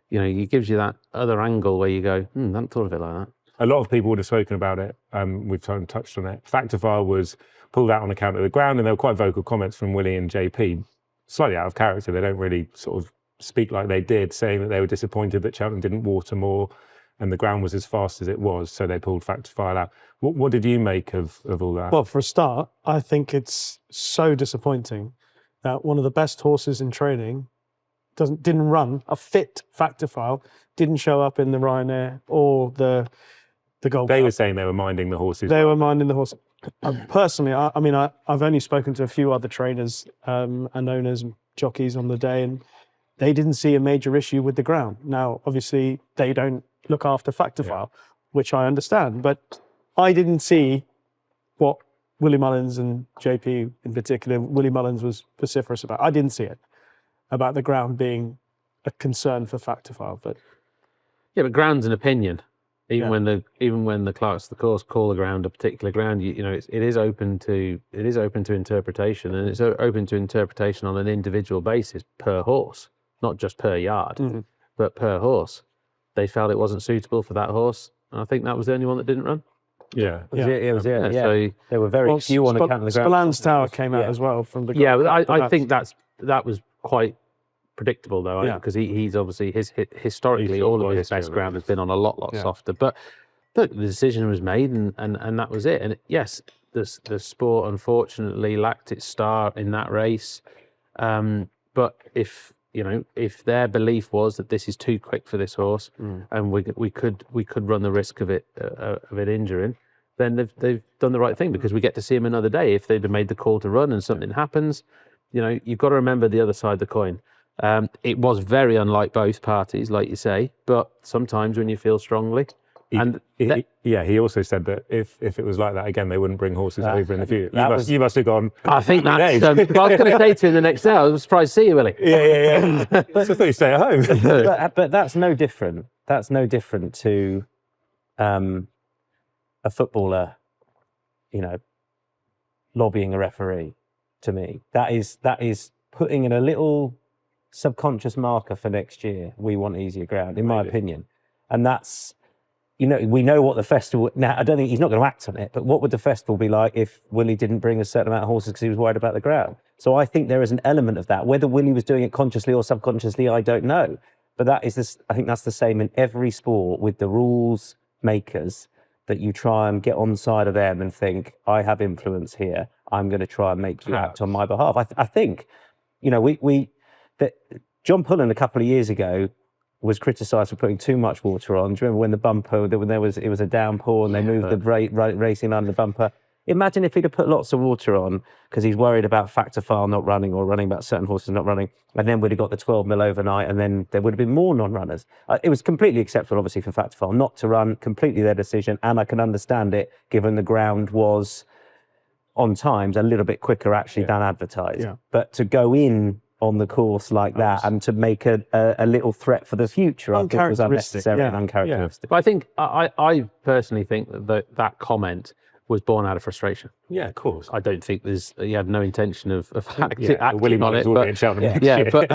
he gives you that other angle where you go, I hadn't thought of it like that. A lot of people would have spoken about it. We've touched on it. Factify was pulled out on account of the ground, and there were quite vocal comments from Willie and JP, slightly out of character. They don't really sort of speak like they did, saying that they were disappointed that Cheltenham didn't water more. and the ground was as fast as it was, so they pulled Fact to File out. What did you make of all that? Well, for a start, I think it's so disappointing that one of the best horses in training didn't run a fit Fact to File, didn't show up in the Ryanair or the Gold They Cup. were saying they were minding the horses. They were minding the horse. Personally, I mean, I've only spoken to a few other trainers and owners and jockeys on the day, and they didn't see a major issue with the ground. Now, obviously, they don't look after Fact to File, which I understand, but I didn't see what Willie Mullins and JP in particular, Willie Mullins was vociferous about. I didn't see it, about the ground being a concern for Fact to File. But yeah, but ground's an opinion. Even when the clerks of the course call the ground a particular ground, you know, it is open to interpretation, and it's open to interpretation on an individual basis per horse, not just per yard, but per horse. They felt it wasn't suitable for that horse, and I think that was the only one that didn't run. Yeah. It was. So there were very few on account of the ground. Spallan's Tower came out as well from the yeah, Gold but Cup, I think that was quite predictable though, because he's obviously historically all of his best ground has been on a lot softer. But look, the decision was made, and that was it. And yes, the sport unfortunately lacked its star in that race. But if their belief was that this is too quick for this horse, and we could run the risk of it injuring, then they've done the right thing, because we get to see him another day. If they'd have made the call to run and something happens, you've got to remember the other side of the coin. It was very unlike both parties, like you say, but sometimes when you feel strongly, he also said that if it was like that again, they wouldn't bring horses over in the future. You must have gone. I think that's. I was going to say to you in the next day, I was surprised to see you, Willie. Yeah. I thought you stay at home. but that's no different. That's no different to a footballer, lobbying a referee. To me, that is putting in a little subconscious marker for next year. We want easier ground, in my opinion, and that's. We know what the festival. Now, I don't think he's not going to act on it, but what would the festival be like if Willie didn't bring a certain amount of horses because he was worried about the ground? So I think there is an element of that. Whether Willie was doing it consciously or subconsciously, I don't know. But I think that's the same in every sport with the rules makers, that you try and get on side of them and think, I have influence here. I'm going to try and make you act on my behalf. I think, John Pullen a couple of years ago was criticised for putting too much water on. Do you remember when the bumper, it was a downpour and they moved the racing under the bumper? Imagine if he'd have put lots of water on because he's worried about Fact to File not running or running about certain horses not running, and then we'd have got the 12 mil overnight, and then there would have been more non-runners. It was completely acceptable, obviously, for Fact to File not to run, completely their decision, and I can understand it given the ground was on times a little bit quicker actually than advertised. Yeah. But to go in on the course like that and to make a little threat for the future, I think was unnecessary and uncharacteristic. But I think I personally think that comment was born out of frustration. Yeah, of course. I don't think he had no intention of acting on it. But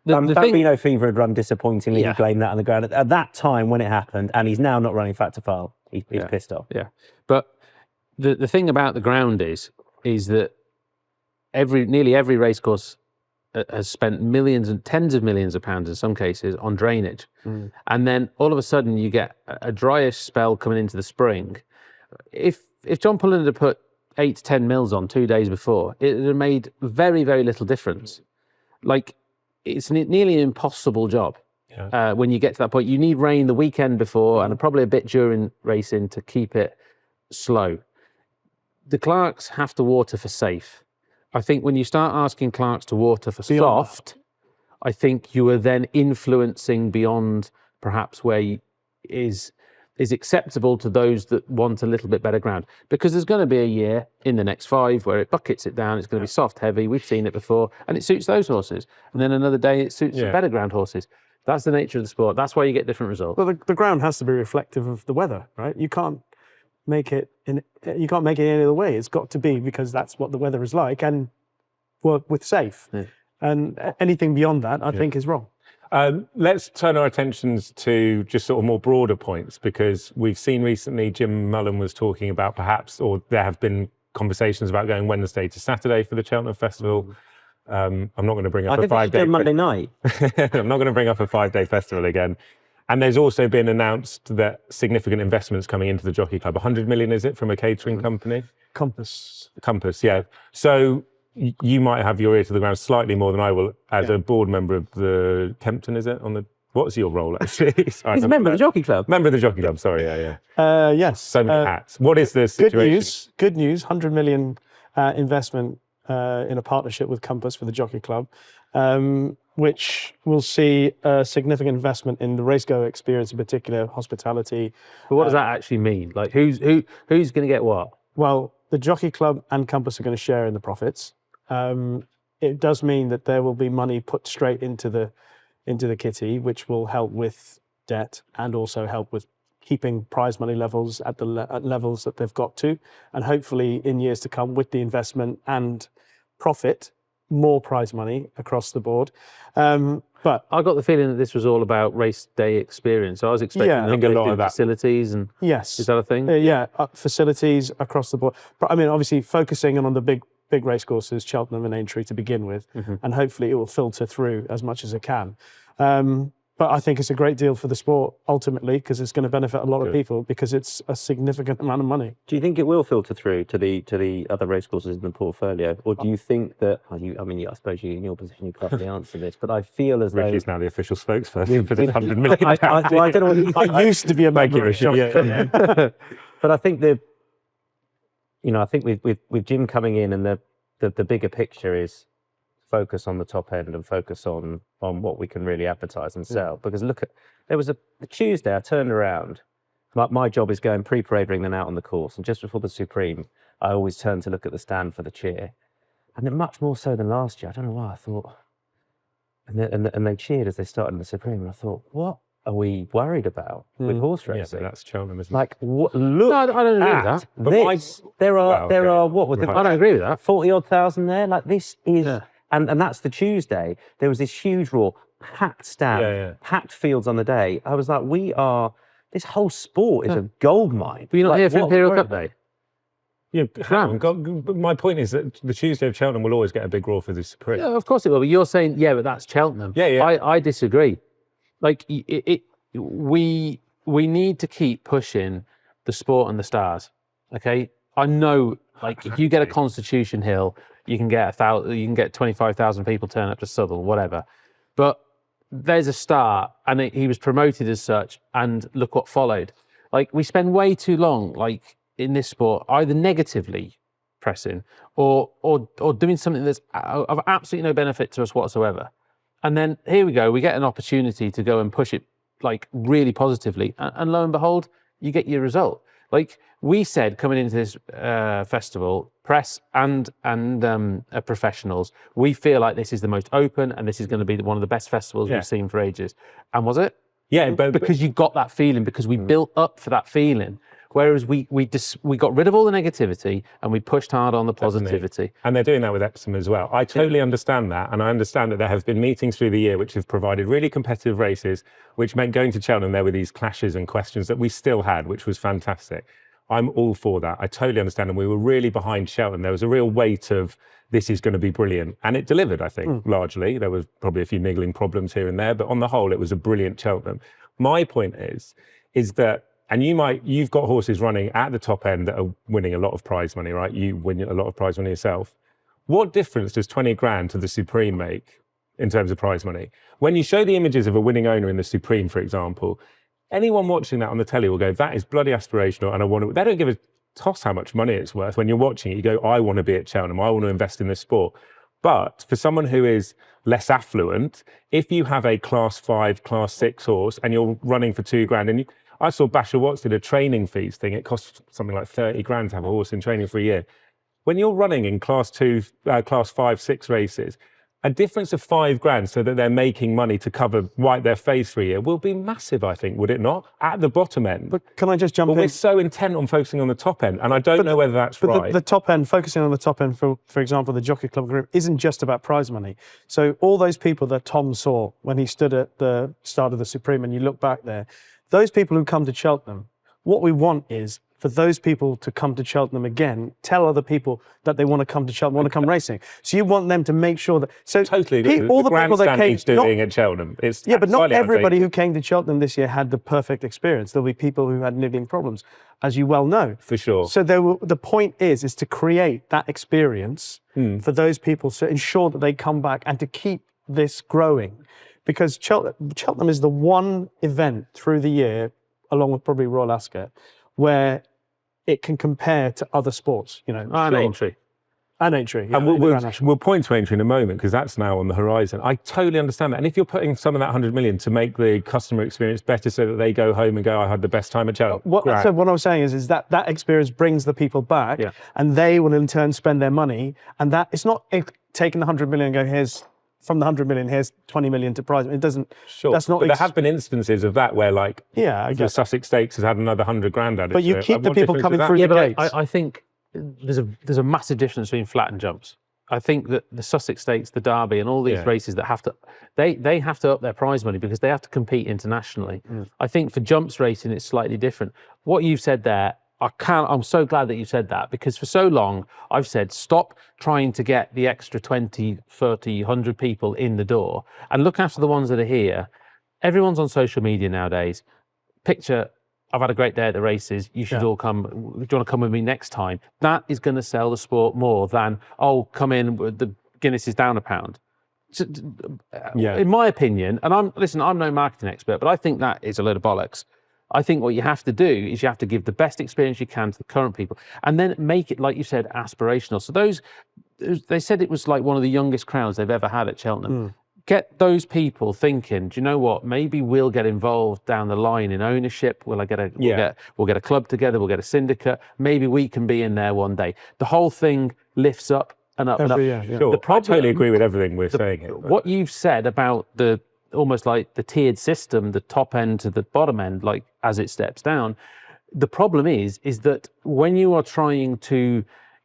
Bambino Fever had run disappointingly. He blamed that on the ground at that time when it happened, and he's now not running Fact to File. He's pissed off. Yeah, but the thing about the ground is that nearly every racecourse has spent millions and tens of millions of pounds in some cases on drainage. And then all of a sudden you get a dryish spell coming into the spring. If John Pullen had put 8 to 10 mils on 2 days before, it would have made very, very little difference. Like, it's nearly an impossible job. When you get to that point. You need rain the weekend before and probably a bit during racing to keep it slow. The clerks have to water for safe. I think when you start asking clerks to water for soft, I think you are then influencing beyond perhaps where is acceptable to those that want a little bit better ground. Because there's going to be a year in the next 5 where it buckets it down, it's going to be soft, heavy, we've seen it before, and it suits those horses. And then another day it suits the better ground horses. That's the nature of the sport. That's why you get different results. Well, the ground has to be reflective of the weather, right? You can't make it any other way. It's got to be because that's what the weather is like, and work with safe. And anything beyond that, I think, is wrong. Let's turn our attentions to just sort of more broader points, because we've seen recently Jim Mullen was talking about perhaps, or there have been conversations about going Wednesday to Saturday for the Cheltenham Festival. I'm not going to bring up a 5-day Monday night. I'm not going to bring up a 5-day festival again. And there's also been announced that significant investments coming into the Jockey Club. 100 million, is it, from a catering company? Compass. Compass, yeah. So you might have your ear to the ground slightly more than I will as a board member of the Kempton, is it? What's your role, actually? Sorry, He's a member of the Jockey Club. Member of the Jockey Club, sorry, yeah. Yes. So many hats. What is the situation? Good news, 100 million investment in a partnership with Compass for the Jockey Club, which will see a significant investment in the racegoer experience, in particular hospitality. But what does that actually mean? Like, who's going to get what? Well, the Jockey Club and Compass are going to share in the profits. It does mean that there will be money put straight into the kitty, which will help with debt and also help with keeping prize money levels at the levels that they've got to, and hopefully in years to come, with the investment and profit, more prize money across the board. But I got the feeling that this was all about race day experience. So I was expecting Yeah, I think a lot of that. facilities and yes, is that a thing? facilities across the board. But I mean, obviously focusing on the big race courses, Cheltenham and Aintree to begin with, and hopefully it will filter through as much as it can. But I think it's a great deal for the sport ultimately, because it's going to benefit a lot of people, because it's a significant amount of money. Do you think it will filter through to the other racecourses in the portfolio, or do you think that? I suppose you, in your position, you can't really answer this, but I feel as though Rishi's now the official spokesperson for this 100 million. I don't know. I used to be a member of Jockey. But I think I think with Jim coming in, and the bigger picture is focus on the top end and focus on what we can really advertise and sell. Because there was a Tuesday I turned around. My job is going pre-parading then out on the course, and just before the Supreme, I always turn to look at the stand for the cheer, and then much more so than last year. I don't know why I thought, and they cheered as they started in the Supreme, and I thought, what are we worried about with horse Yeah, racing? but that's Cheltenham, isn't it? Like, look No, I don't agree with at that. this. There are what was I don't agree with that. 40-odd thousand there. Like, this is, and that's the Tuesday. There was this huge raw, packed stand, packed fields on the day. I was like, this whole sport is a gold mine. But you're not Like, here for what Imperial we're- Cup Day. Yeah, but my point is that the Tuesday of Cheltenham will always get a big roar for the Supreme. Yeah, of course it will. But you're saying, but that's Cheltenham. Yeah. I disagree. Like, we need to keep pushing the sport and the stars. Okay, I know. Like, if you get a Constitution Hill, you can get 25,000 people turn up to Southall, whatever. But there's a start, and he was promoted as such, and look what followed. Like, we spend way too long, like, in this sport, either negatively pressing or doing something that's of absolutely no benefit to us whatsoever. And then here we go, we get an opportunity to go and push it like really positively, and lo and behold, you get your result. Like we said coming into this festival, press and professionals, we feel like this is the most open, and this is going to be one of the best festivals we've seen for ages. And was it? Yeah, because you got that feeling, because we built up for that feeling. Whereas we got rid of all the negativity and we pushed hard on the positivity. And they're doing that with Epsom as well. I totally understand that. And I understand that there have been meetings through the year which have provided really competitive races, which meant going to Cheltenham, there were these clashes and questions that we still had, which was fantastic. I'm all for that. I totally understand. And we were really behind Cheltenham. There was a real weight of this is going to be brilliant. And it delivered, I think, largely. There was probably a few niggling problems here and there, but on the whole, it was a brilliant Cheltenham. My point is that, and you've got horses running at the top end that are winning a lot of prize money, right? You win a lot of prize money yourself. What difference does 20 grand to the Supreme make in terms of prize money? When you show the images of a winning owner in the Supreme, for example, anyone watching that on the telly will go, that is bloody aspirational, and they don't give a toss how much money it's worth. When you're watching it, you go, I want to be at Cheltenham, I want to invest in this sport. But for someone who is less affluent, if you have a class 5, class 6 horse and you're running for 2 grand, and I saw Basher Watts did a training fees thing. It costs something like 30 grand to have a horse in training for a year. When you're running in class 2, class 5, 6 races, a difference of 5 grand so that they're making money to wipe their face for a year will be massive, I think, would it not? At the bottom end. But can I just jump in? We're so intent on focusing on the top end, and I don't know whether that's right. The top end, focusing on the top end, for example, the Jockey Club group, isn't just about prize money. So all those people that Tom saw when he stood at the start of the Supreme, and you look back there, those people who come to Cheltenham, what we want is for those people to come to Cheltenham again, tell other people that they want to come to Cheltenham, want to come racing. So you want them to make sure that. So Totally. all the people that came, he's doing at Cheltenham. It's yeah, but not slightly everybody outdated. who came to Cheltenham this year had the perfect experience. There'll be people who had niggling problems, as you well know. For sure. So the point is to create that experience for those people, to ensure that they come back and to keep this growing. Because Cheltenham is the one event through the year, along with probably Royal Ascot, where it can compare to other sports, you know. And Aintree. And Aintree. Yeah, And we'll point to Aintree in a moment because that's now on the horizon. I totally understand that. And if you're putting some of that 100 million to make the customer experience better so that they go home and go, I had the best time at Cheltenham. What I was saying is that experience brings the people back, and they will in turn spend their money. And that it's not taking the 100 million and go, here's from the 100 million, here's 20 million to prize. It doesn't. Sure. That's not. But there have been instances of that where, like, I the guess. Sussex Stakes has had another 100 grand added. But you keep the people coming through Yeah, the but gates. I think there's a massive difference between flat and jumps. I think that the Sussex Stakes, the Derby, and all these races that have to, they have to up their prize money because they have to compete internationally. I think for jumps racing, it's slightly different. What you've said there, I'm so glad that you said that, because for so long I've said, stop trying to get the extra 20, 30, 100 people in the door and look after the ones that are here. Everyone's on social media nowadays. Picture, I've had a great day at the races. You should all come. Do you want to come with me next time? That is going to sell the sport more than, oh, come in, the Guinness is down £1. In my opinion, and I'm no marketing expert, but I think that is a load of bollocks. I think what you have to do is you have to give the best experience you can to the current people and then make it, like you said, aspirational. So they said it was like one of the youngest crowds they've ever had at Cheltenham. Get those people thinking, do you know what? Maybe we'll get involved down the line in ownership. We'll get a club together. We'll get a syndicate. Maybe we can be in there one day. The whole thing lifts up and up and up. Sure. I totally agree with everything we're saying here. What you've said about almost like the tiered system, the top end to the bottom end, like as it steps down, the problem is that when you are trying to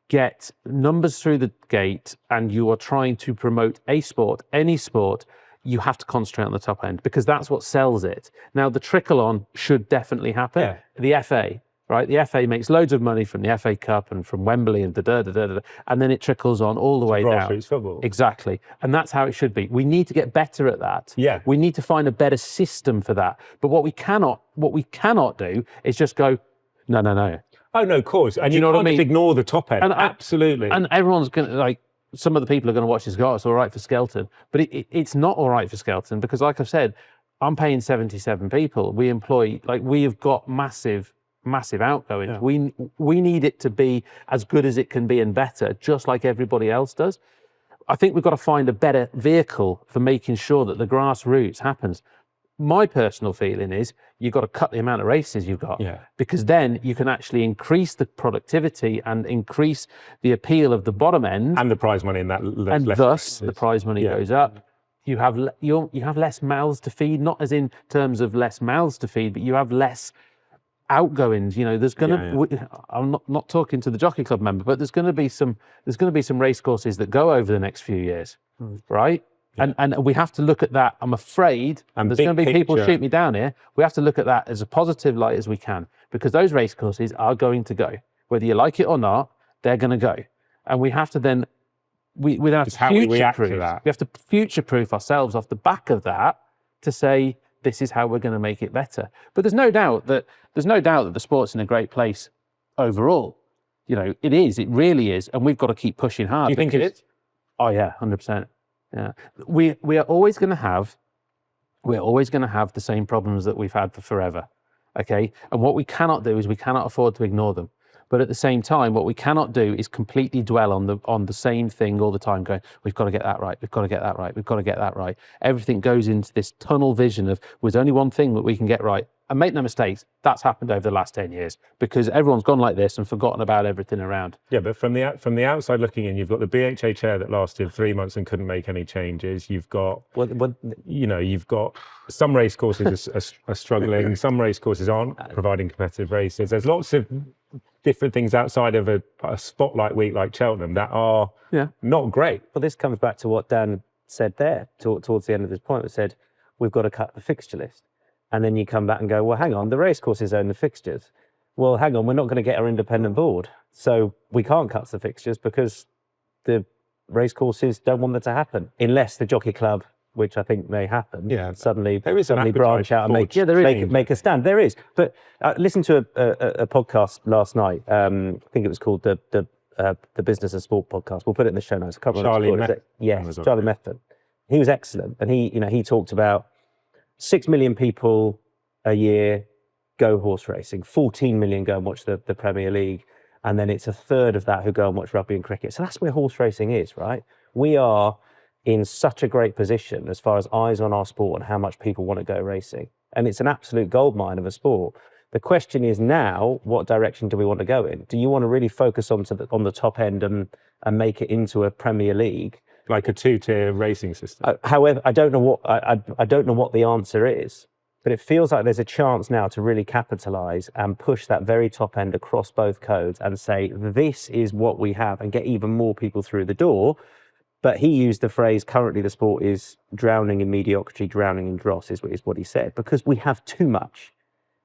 get numbers through the gate and you are trying to promote a sport, any sport, you have to concentrate on the top end because that's what sells it. Now, the trickle on should definitely happen. Yeah. The FA, right? The FA makes loads of money from the FA Cup and from Wembley and and then it trickles on all the way down. Grassroots football. Exactly. And that's how it should be. We need to get better at that. Yeah. We need to find a better system for that. But what we cannot do is just go, no. Oh, no, of course. And you know what I can't mean? just ignore the top end. Absolutely. And everyone's going to, like, some of the people are going to watch this and go, oh, it's all right for Skelton. But it's not all right for Skelton because, like I've said, I'm paying 77 people. We employ, like, we have got massive outgoings. Yeah. We need it to be as good as it can be and better, just like everybody else does. I think we've got to find a better vehicle for making sure that the grassroots happens. My personal feeling is you've got to cut the amount of races you've got because then you can actually increase the productivity and increase the appeal of the bottom end. And the prize money in that. And thus the prize money goes up. You have less mouths to feed, not as in terms of less mouths to feed, but you have less outgoings. You know, there's going to. I'm not talking to the Jockey Club member, but there's going to be some race courses that go over the next few years, right? Yeah. And we have to look at that. I'm afraid, and there's going to be people shoot me down here. We have to look at that as a positive light as we can, because those race courses are going to go, whether you like it or not. They're going to go, and we have to then we have to future-proof. We have to future-proof ourselves off the back of that to say this is how we're going to make it better. But there's no doubt that the sport's in a great place overall. You know, it is. It really is, and we've got to keep pushing hard. Do you think it is? Oh yeah, 100%. Yeah, we are always going to have the same problems that we've had for forever. Okay, and what we cannot do is we cannot afford to ignore them. But at the same time, what we cannot do is completely dwell on the same thing all the time, going, we've got to get that right, we've got to get that right, we've got to get that right. Everything goes into this tunnel vision of, there's only one thing that we can get right. And make no mistakes, that's happened over the last 10 years because everyone's gone like this and forgotten about everything around. Yeah, but from the outside looking in, you've got the BHA chair that lasted 3 months and couldn't make any changes. You've got, you've got some race courses are struggling, some race courses aren't providing competitive races. There's lots of different things outside of a spotlight week like Cheltenham that are not great. Well, this comes back to what Dan said there towards the end of his point. It said, we've got to cut the fixture list. And then you come back and go, well, hang on, the race courses own the fixtures. well, hang on, we're not going to get our independent board. So we can't cut the fixtures because the racecourses don't want that to happen. Unless the Jockey Club, which I think may happen, suddenly branch out and make a stand. There is. But I listened to a podcast last night. I think it was called the Business and Sport podcast. We'll put it in the show notes. I can't remember Charlie Methven. He was excellent. And he talked about 6 million people a year go horse racing, 14 million go and watch the Premier League, and then it's a third of that who go and watch rugby and cricket. So that's where horse racing is, right? We are in such a great position as far as eyes on our sport and how much people want to go racing. And it's an absolute goldmine of a sport. The question is now, what direction do we want to go in? Do you want to really focus on the top end and make it into a Premier League? Like a 2-tier racing system? However, I don't know what the answer is. But it feels like there's a chance now to really capitalise and push that very top end across both codes and say, this is what we have, and get even more people through the door. But he used the phrase, currently the sport is drowning in mediocrity, drowning in dross, is what he said, because we have too much.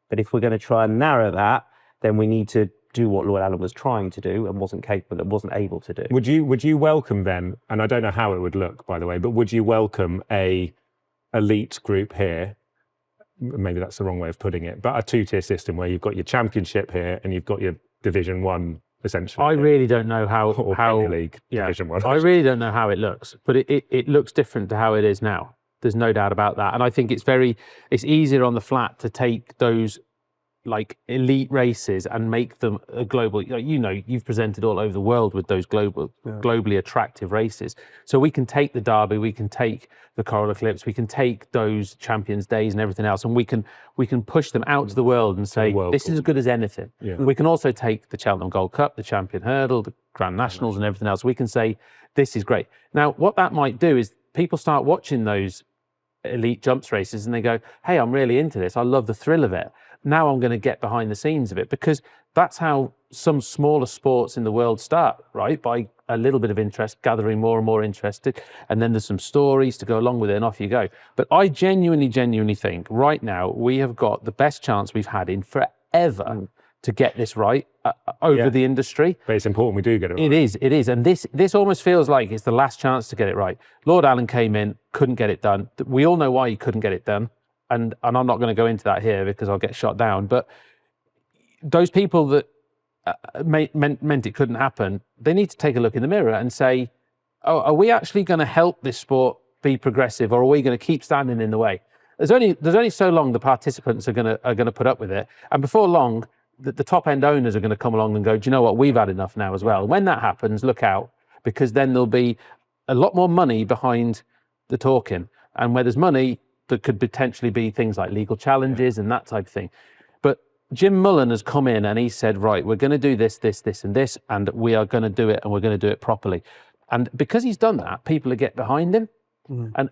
But if we're going to try and narrow that, then we need to do what Lord Allen was trying to do and wasn't capable and wasn't able to do. Would you welcome then, and I don't know how it would look, by the way, but would you welcome a elite group here? Maybe that's the wrong way of putting it, but a 2-tier system where you've got your championship here and you've got your Division 1 essentially. I really don't know how Premier League Division 1. I really don't know how it looks, but it looks different to how it is now. There's no doubt about that. And I think it's easier on the flat to take those like elite races and make them a global, you've presented all over the world with those globally attractive races. So we can take the Derby, we can take the Coral Eclipse, we can take those Champions Days and everything else, and we can push them out to the world and say, this is as good as anything. Yeah. We can also take the Cheltenham Gold Cup, the Champion Hurdle, the Grand Nationals and everything else. We can say, this is great. Now, what that might do is people start watching those elite jumps races and they go, hey, I'm really into this. I love the thrill of it. Now I'm going to get behind the scenes of it, because that's how some smaller sports in the world start, right? By a little bit of interest, gathering more and more interested, and then there's some stories to go along with it, and off you go. But I genuinely think right now we have got the best chance we've had in forever to get this right over the industry. But it's important we do get it right. It is. And this almost feels like it's the last chance to get it right. Lord Allen came in, couldn't get it done. We all know why he couldn't get it done. And I'm not going to go into that here because I'll get shot down. But those people that meant it couldn't happen, they need to take a look in the mirror and say, oh, are we actually going to help this sport be progressive, or are we going to keep standing in the way? There's only so long the participants are going to put up with it. And before long, the top end owners are going to come along and go, do you know what, we've had enough now as well. When that happens, look out, because then there'll be a lot more money behind the talking. And where there's money, there could potentially be things like legal challenges and that type of thing. But Jim Mullen has come in and he said, right, we're going to do this, this, this, and this, and we are going to do it, and we're going to do it properly. And because he's done that, people are getting behind him. And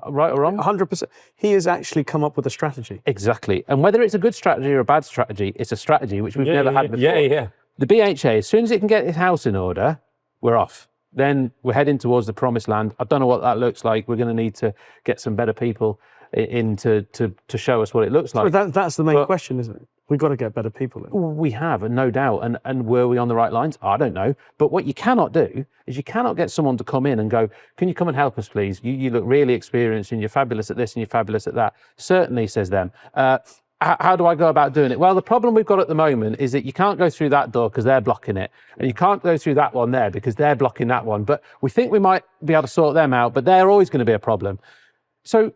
right or wrong? 100%. He has actually come up with a strategy. Exactly. And whether it's a good strategy or a bad strategy, it's a strategy which we've never had before. Yeah. The BHA, as soon as it can get its house in order, we're off. Then we're heading towards the promised land. I don't know what that looks like. We're going to need to get some better people in to show us what it looks like. So that's the main question, isn't it? We've got to get better people in. We have, and no doubt. And were we on the right lines? I don't know. But what you cannot do is you cannot get someone to come in and go, can you come and help us, please? You look really experienced and you're fabulous at this and you're fabulous at that. Certainly, says them. How do I go about doing it? Well, the problem we've got at the moment is that you can't go through that door because they're blocking it. And you can't go through that one there because they're blocking that one. But we think we might be able to sort them out, but they're always going to be a problem. So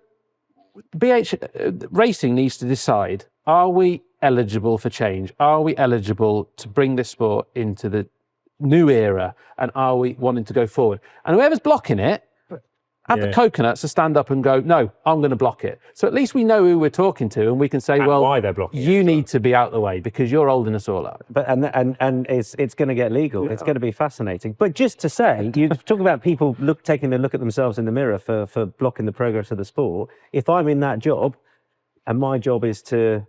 racing needs to decide, are we eligible for change? Are we eligible to bring this sport into the new era? And are we wanting to go forward? And whoever's blocking it, have the coconuts to stand up and go, no, I'm going to block it. So at least we know who we're talking to, and we can say, well, why they're blocking you need to be out the way because you're holding us all up. But and it's going to get legal. Yeah. It's going to be fascinating. But just to say, you talk about people taking a look at themselves in the mirror for blocking the progress of the sport. If I'm in that job, and my job is to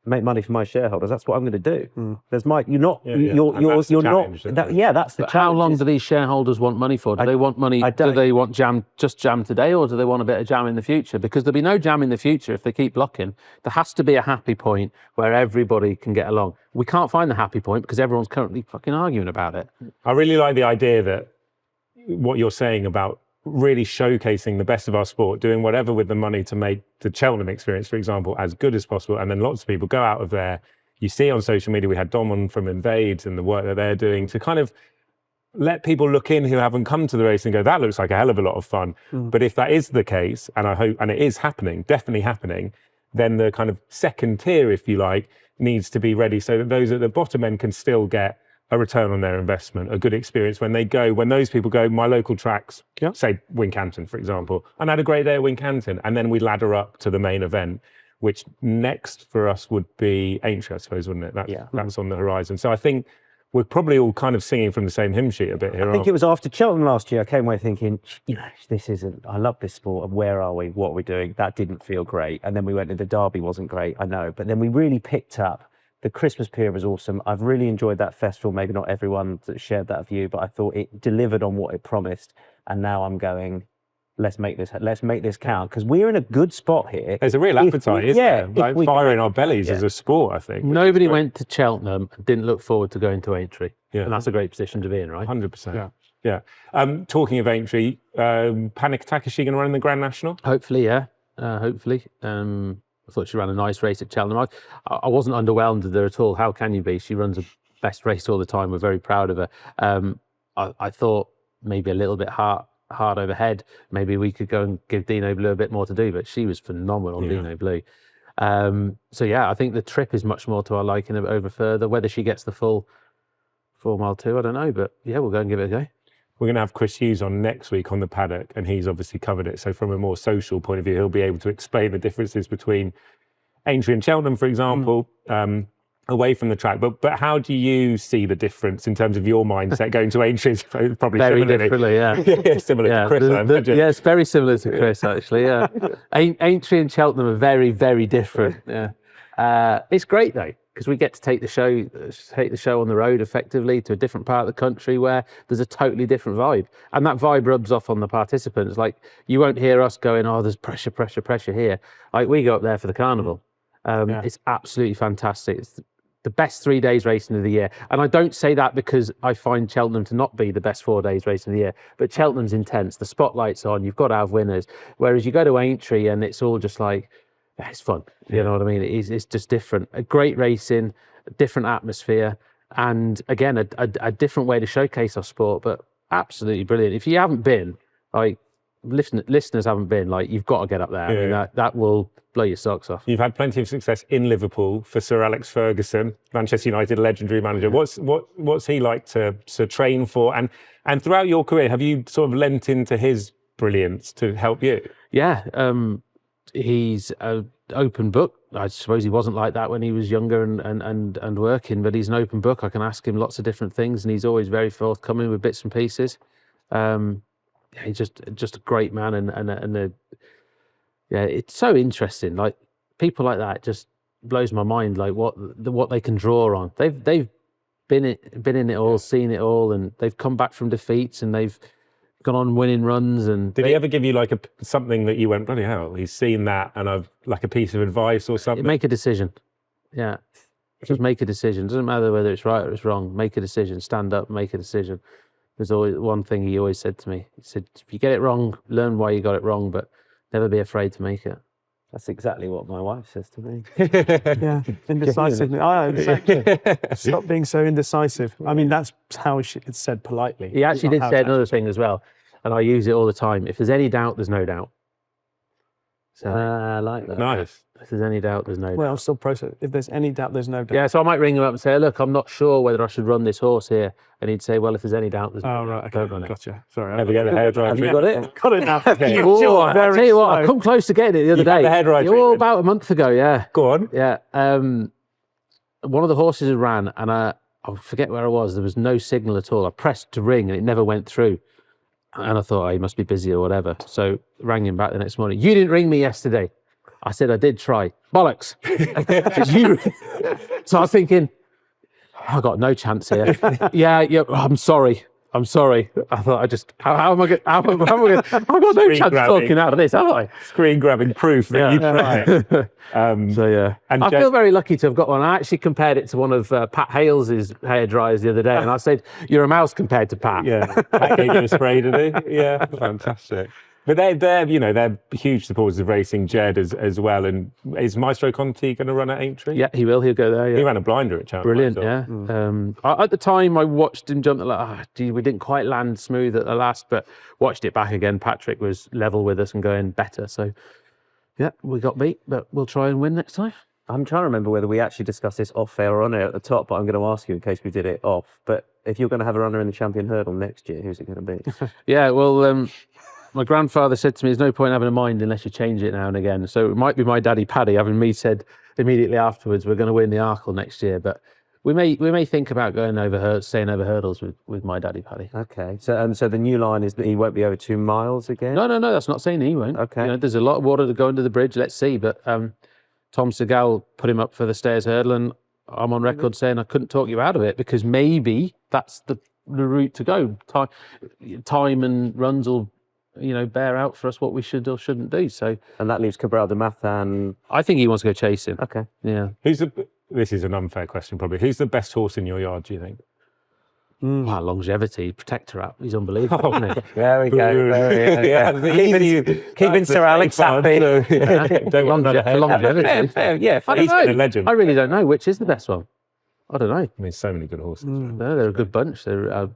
make money for my shareholders. That's what I'm going to do. There's my, you're not, And that's the you're challenge, not, isn't it? that's the But how long challenge. do these shareholders want money for? Do they want money? I Do don't- they want just jam today, or do they want a bit of jam in the future? Because there'll be no jam in the future if they keep blocking. There has to be a happy point where everybody can get along. We can't find the happy point because everyone's currently fucking arguing about it. I really like the idea that what you're saying about really showcasing the best of our sport, doing whatever with the money to make the Cheltenham experience, for example, as good as possible. And then lots of people go out of there. You see on social media, we had Dom on from Invades and the work that they're doing to kind of let people look in who haven't come to the race and go, that looks like a hell of a lot of fun. But if that is the case, and I hope, and it is happening, definitely happening, then the kind of second tier, if you like, needs to be ready so that those at the bottom end can still get a return on their investment, a good experience when they go, when those people go, my local tracks, say Wincanton, for example, and I had a great day at Wincanton, and then we ladder up to the main event, which next for us would be Aintree, I suppose, wouldn't it? That's on the horizon. So I think we're probably all kind of singing from the same hymn sheet a bit here. I think it was after Cheltenham last year, I came away thinking, this isn't, I love this sport, and where are we, what are we doing? That didn't feel great. And then we went to the Derby, wasn't great, I know. But then we really picked up. The Christmas period was awesome. I've really enjoyed that festival. Maybe not everyone that shared that view, but I thought it delivered on what it promised. And now I'm going, let's make this count, because we're in a good spot here. There's a real appetite, isn't there? Like fire in our bellies as a sport, I think. Nobody went to Cheltenham and didn't look forward to going to Aintree. Yeah. And that's a great position to be in, right? 100%. Yeah. Talking of Aintree, Panic Attack, is she going to run in the Grand National? Hopefully, yeah. Hopefully. I thought she ran a nice race at Cheltenham. I wasn't underwhelmed with her at all. How can you be? She runs a best race all the time. We're very proud of her. I thought maybe a little bit hard overhead. Maybe we could go and give Dino Blue a bit more to do, but she was phenomenal, Dino Blue. So yeah, I think the trip is much more to our liking over further. Whether she gets the full 4 mile 2, I don't know, but yeah, we'll go and give it a go. We're going to have Chris Hughes on next week on the Paddock, and he's obviously covered it. So from a more social point of view, he'll be able to explain the differences between Aintree and Cheltenham, for example, away from the track. But how do you see the difference in terms of your mindset going to Aintree? Probably Very similarly. differently, yeah. Similar to Chris, I imagine. Yeah, it's very similar to Chris, actually, yeah. Aintree and Cheltenham are very, very different, yeah. It's great, though, because we get to take the show on the road effectively to a different part of the country where there's a totally different vibe. And that vibe rubs off on the participants. Like, you won't hear us going, oh, there's pressure here. Like, we go up there for the carnival. It's absolutely fantastic. It's the best 3 days racing of the year. And I don't say that because I find Cheltenham to not be the best 4 days racing of the year, but Cheltenham's intense. The spotlight's on, you've got to have winners. Whereas you go to Aintree and it's all just like, it's fun. You know what I mean? It's just different. A great racing, a different atmosphere, and again, a different way to showcase our sport, but absolutely brilliant. If you haven't been, like, listeners haven't been, like, you've got to get up there. I mean, that will blow your socks off. You've had plenty of success in Liverpool for Sir Alex Ferguson, Manchester United legendary manager. What's he like to train for? And throughout your career, have you sort of lent into his brilliance to help you? Yeah, he's an open book. I suppose he wasn't like that when he was younger and working, but he's an open book. I can ask him lots of different things, and he's always very forthcoming with bits and pieces. He's just a great man, and it's so interesting. Like, people like that just blows my mind. Like what they can draw on. They've been in it all, seen it all, and they've come back from defeats, and they've gone on winning runs. And did he ever give you like something that you went, bloody hell, he's seen that, and I've like a piece of advice or something? Make a decision. Yeah, just make a decision. Doesn't matter whether it's right or it's wrong. Make a decision. Stand up. Make a decision. There's always one thing he always said to me. He said, if you get it wrong, learn why you got it wrong, but never be afraid to make it. That's exactly what my wife says to me. Yeah, indecisive. Exactly. Stop being so indecisive. I mean, that's how it's said politely. He actually did say another thing as well, and I use it all the time. If there's any doubt, there's no doubt. So I like that. Nice. If there's any doubt, there's no doubt. Well, I'm still processing. If there's any doubt, there's no doubt. Yeah, so I might ring him up and say, look, I'm not sure whether I should run this horse here. And he'd say, well, if there's any doubt, there's no doubt. Right, okay. Don't run it. Gotcha. Sorry. Never get the hairdryer. Have you got it? Got it now. Oh, I tell you what, I come close to getting it the other day. had the hairdryer treatment? About a month ago, yeah. Go on. Yeah. One of the horses had ran, and I forget where I was. There was no signal at all. I pressed to ring, and it never went through. And I thought, he must be busy or whatever. So rang him back the next morning. You didn't ring me yesterday. I said, I did try. Bollocks. So I was thinking, I got no chance here. yeah, I'm sorry. I thought, how am I going? I've got no chance talking out of this, have I? Screen grabbing proof that you tried. So yeah, and I feel very lucky to have got one. I actually compared it to one of Pat Hales's hair dryers the other day, and I said, "You're a mouse compared to Pat." Yeah, Pat gave you a spray, did he? Yeah, fantastic. But they're huge supporters of racing. Jed as well. And is Maestro Conti going to run at Aintree? Yeah, he will. He'll go there. Yeah. He ran a blinder at Cheltenham. Brilliant. Yeah. At the time, I watched him jump. We didn't quite land smooth at the last, but watched it back again. Patrick was level with us and going better. So, yeah, we got beat, but we'll try and win next time. I'm trying to remember whether we actually discussed this off air or on air at the top, but I'm going to ask you in case we did it off. But if you're going to have a runner in the Champion Hurdle next year, who's it going to be? Yeah, well, my grandfather said to me, there's no point having a mind unless you change it now and again. So it might be my daddy Paddy, having me said immediately afterwards, we're going to win the Arkle next year. But we may think about staying over hurdles with my daddy Paddy. Okay. So the new line is that he won't be over 2 miles again? No, that's not saying he won't. Okay. There's a lot of water to go under the bridge. Let's see. But Tom Segal put him up for the Stairs Hurdle, and I'm on record saying I couldn't talk you out of it because maybe that's the route to go. Time and runs will bear out for us what we should or shouldn't do. So, and that leaves Cabral de Mathan. I think he wants to go chasing. Okay. Yeah. This is an unfair question, probably. Who's the best horse in your yard, do you think? Well, longevity, protector. He's unbelievable, isn't he? There we go. Keeping Sir Alex happy. Don't want that ahead. Longevity. Yeah, I He's don't been a know. legend. I really don't know which is the best one. I don't know. I mean, so many good horses. No, they're a good bunch. They're,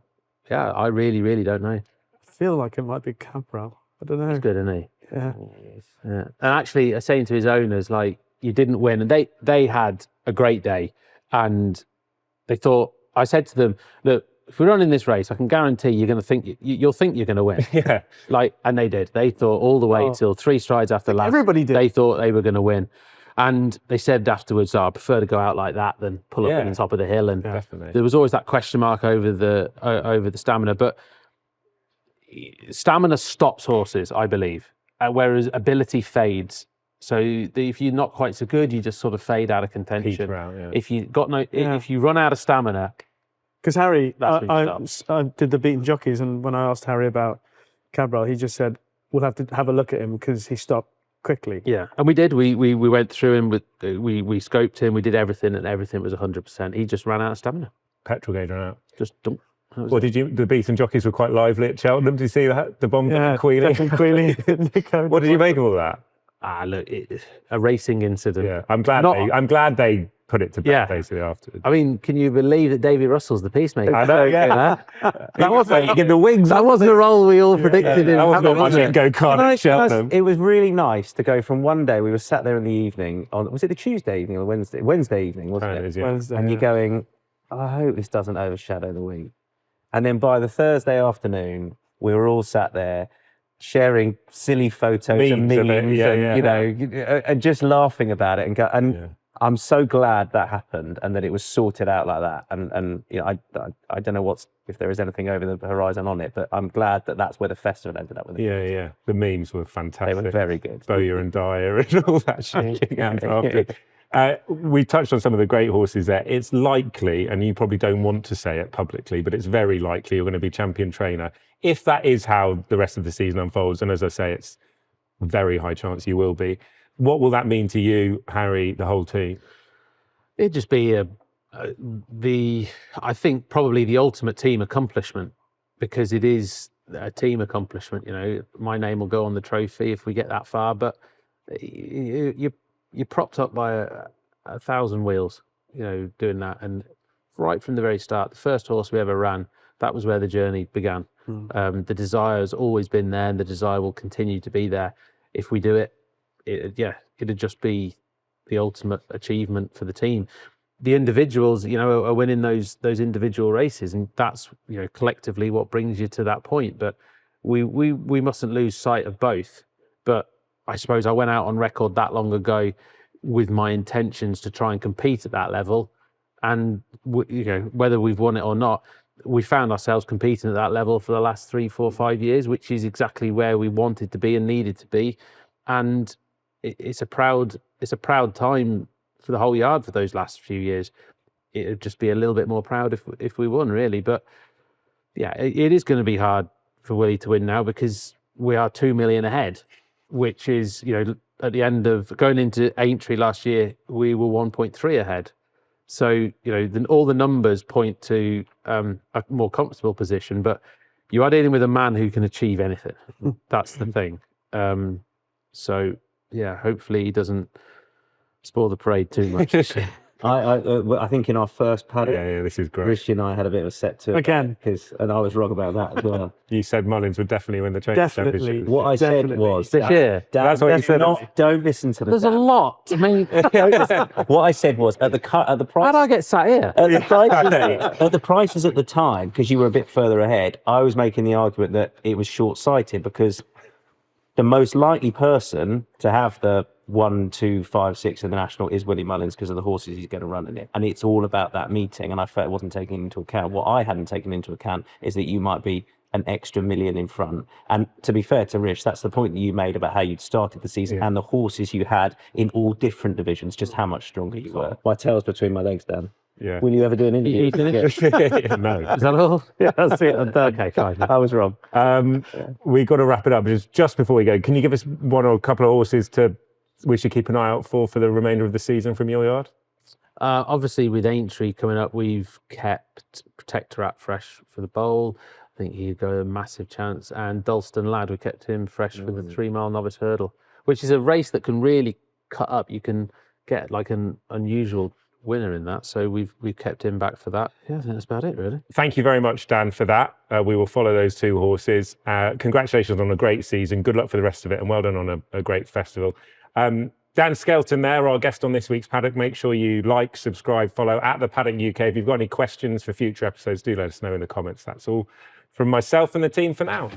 I really, really don't know. I feel like it might be Cabral. I don't know. He's good, isn't he? Yeah. Yeah. And actually, saying to his owners, like, you didn't win, and they had a great day, and they thought. I said to them, look, if we run in this race, I can guarantee you're going to think you'll think you're going to win. Yeah. And they did. They thought all the way till 3 strides after last. Everybody did. They thought they were going to win, and they said afterwards, I prefer to go out like that than pull up at the top of the hill. And Definitely. there was always that question mark over the stamina, but stamina stops horses, I believe, whereas ability fades. So if you're not quite so good, you just sort of fade out of contention. Peter out, yeah. If you run out of stamina, Because Harry, That's when I did the beaten jockeys, and when I asked Harry about Cabral, he just said, we'll have to have a look at him because he stopped quickly. yeah, and we did. We went through him with we scoped him. We did everything, and everything was 100%. He just ran out of stamina. Petrol gauge ran out. Just dump. Well, the beaten jockeys were quite lively at Cheltenham. Did you see that? The bomb Yeah, Queenie. Declan Queally. What did you make of all that? Look, a racing incident. Yeah, I'm glad they put it to bed Yeah. basically afterwards. I mean, can you believe that Davy Russell's the peacemaker? I know, yeah. That wasn't you give the wings. That wasn't a role we all predicted him. That wasn't having, much was in it? go-kart at Cheltenham. It was really nice to go from one day, we were sat there in the evening, was it the Tuesday evening or the Wednesday? Wednesday evening, wasn't it? Yeah. Wednesday, And you're going, I hope this doesn't overshadow the week. And then by the Thursday afternoon, we were all sat there sharing silly photos and Memes of memes it, yeah. and just laughing about it. And I'm so glad that happened and that it was sorted out like that. And I don't know if there is anything over the horizon on it, but I'm glad that that's where the festival ended up with it. Yeah. The memes were fantastic. They were very good. Bowyer and Dyer and all that shaking hands after. We touched on some of the great horses there. It's likely, and you probably don't want to say it publicly, but it's very likely you're going to be champion trainer. If that is how the rest of the season unfolds, and as I say, it's a very high chance you will be, what will that mean to you, Harry, the whole team? It'd just be I think probably the ultimate team accomplishment, because it is a team accomplishment. My name will go on the trophy if we get that far, but you're propped up by a thousand wheels, doing that. And right from the very start, the first horse we ever ran, that was where the journey began. The desire has always been there, and the desire will continue to be there. If we do it, it'd just be the ultimate achievement for the team. The individuals, are winning those individual races, and that's collectively what brings you to that point. But we mustn't lose sight of both. But I suppose I went out on record that long ago with my intentions to try and compete at that level, and whether we've won it or not, we found ourselves competing at that level for the last 3, 4, 5 years, which is exactly where we wanted to be and needed to be. And it's a proud time for the whole yard for those last few years. It'd just be a little bit more proud if we won, really. But yeah, it is going to be hard for Willie to win now because we are 2 million ahead, which is, at the end of going into Aintree last year, we were 1.3 ahead. So, all the numbers point to a more comfortable position, but you are dealing with a man who can achieve anything. That's the thing. So, yeah, hopefully he doesn't spoil the parade too much. I think in our first paddock, this is great. Rishi and I had a bit of a set to Again. and I was wrong about that as well. You said Mullins would definitely win the Definitely. championship. What I said was, This year. That's what you said. Don't listen to the. There's a lot. I mean, What I said was at the price. how do I get sat here? At the prices at the time, because you were a bit further ahead, I was making the argument that it was short-sighted because the most likely person to have the 1, 2, 5, 6 in the national is Willie Mullins because of the horses he's going to run in it. And it's all about that meeting. And I felt it wasn't taken into account. What I hadn't taken into account is that you might be an extra million in front. And to be fair to Rich, that's the point that you made about how you'd started the season and the horses you had in all different divisions, just how much stronger you were. My tail's between my legs, Dan. Yeah. Will you ever do an interview? No. Is that all? Yeah, that's it. I'm done. Okay, fine. I was wrong. We've got to wrap it up. Just before we go, can you give us one or a couple of horses we should keep an eye out for the remainder of the season from your yard? Obviously, with Aintree coming up, we've kept Protectorat fresh for the bowl. I think he'd go a massive chance. And Dalston Lad, we kept him fresh for the 3 mile novice hurdle, which is a race that can really cut up. You can get like an unusual winner in that. So we've kept him back for that. Yeah, I think that's about it, really. Thank you very much, Dan, for that. We will follow those 2 horses. Congratulations on a great season. Good luck for the rest of it, and well done on a great festival. Dan Skelton there, our guest on this week's Paddock. Make sure you like, subscribe, follow at the Paddock UK. If you've got any questions for future episodes, do let us know in the comments. That's all from myself and the team for now.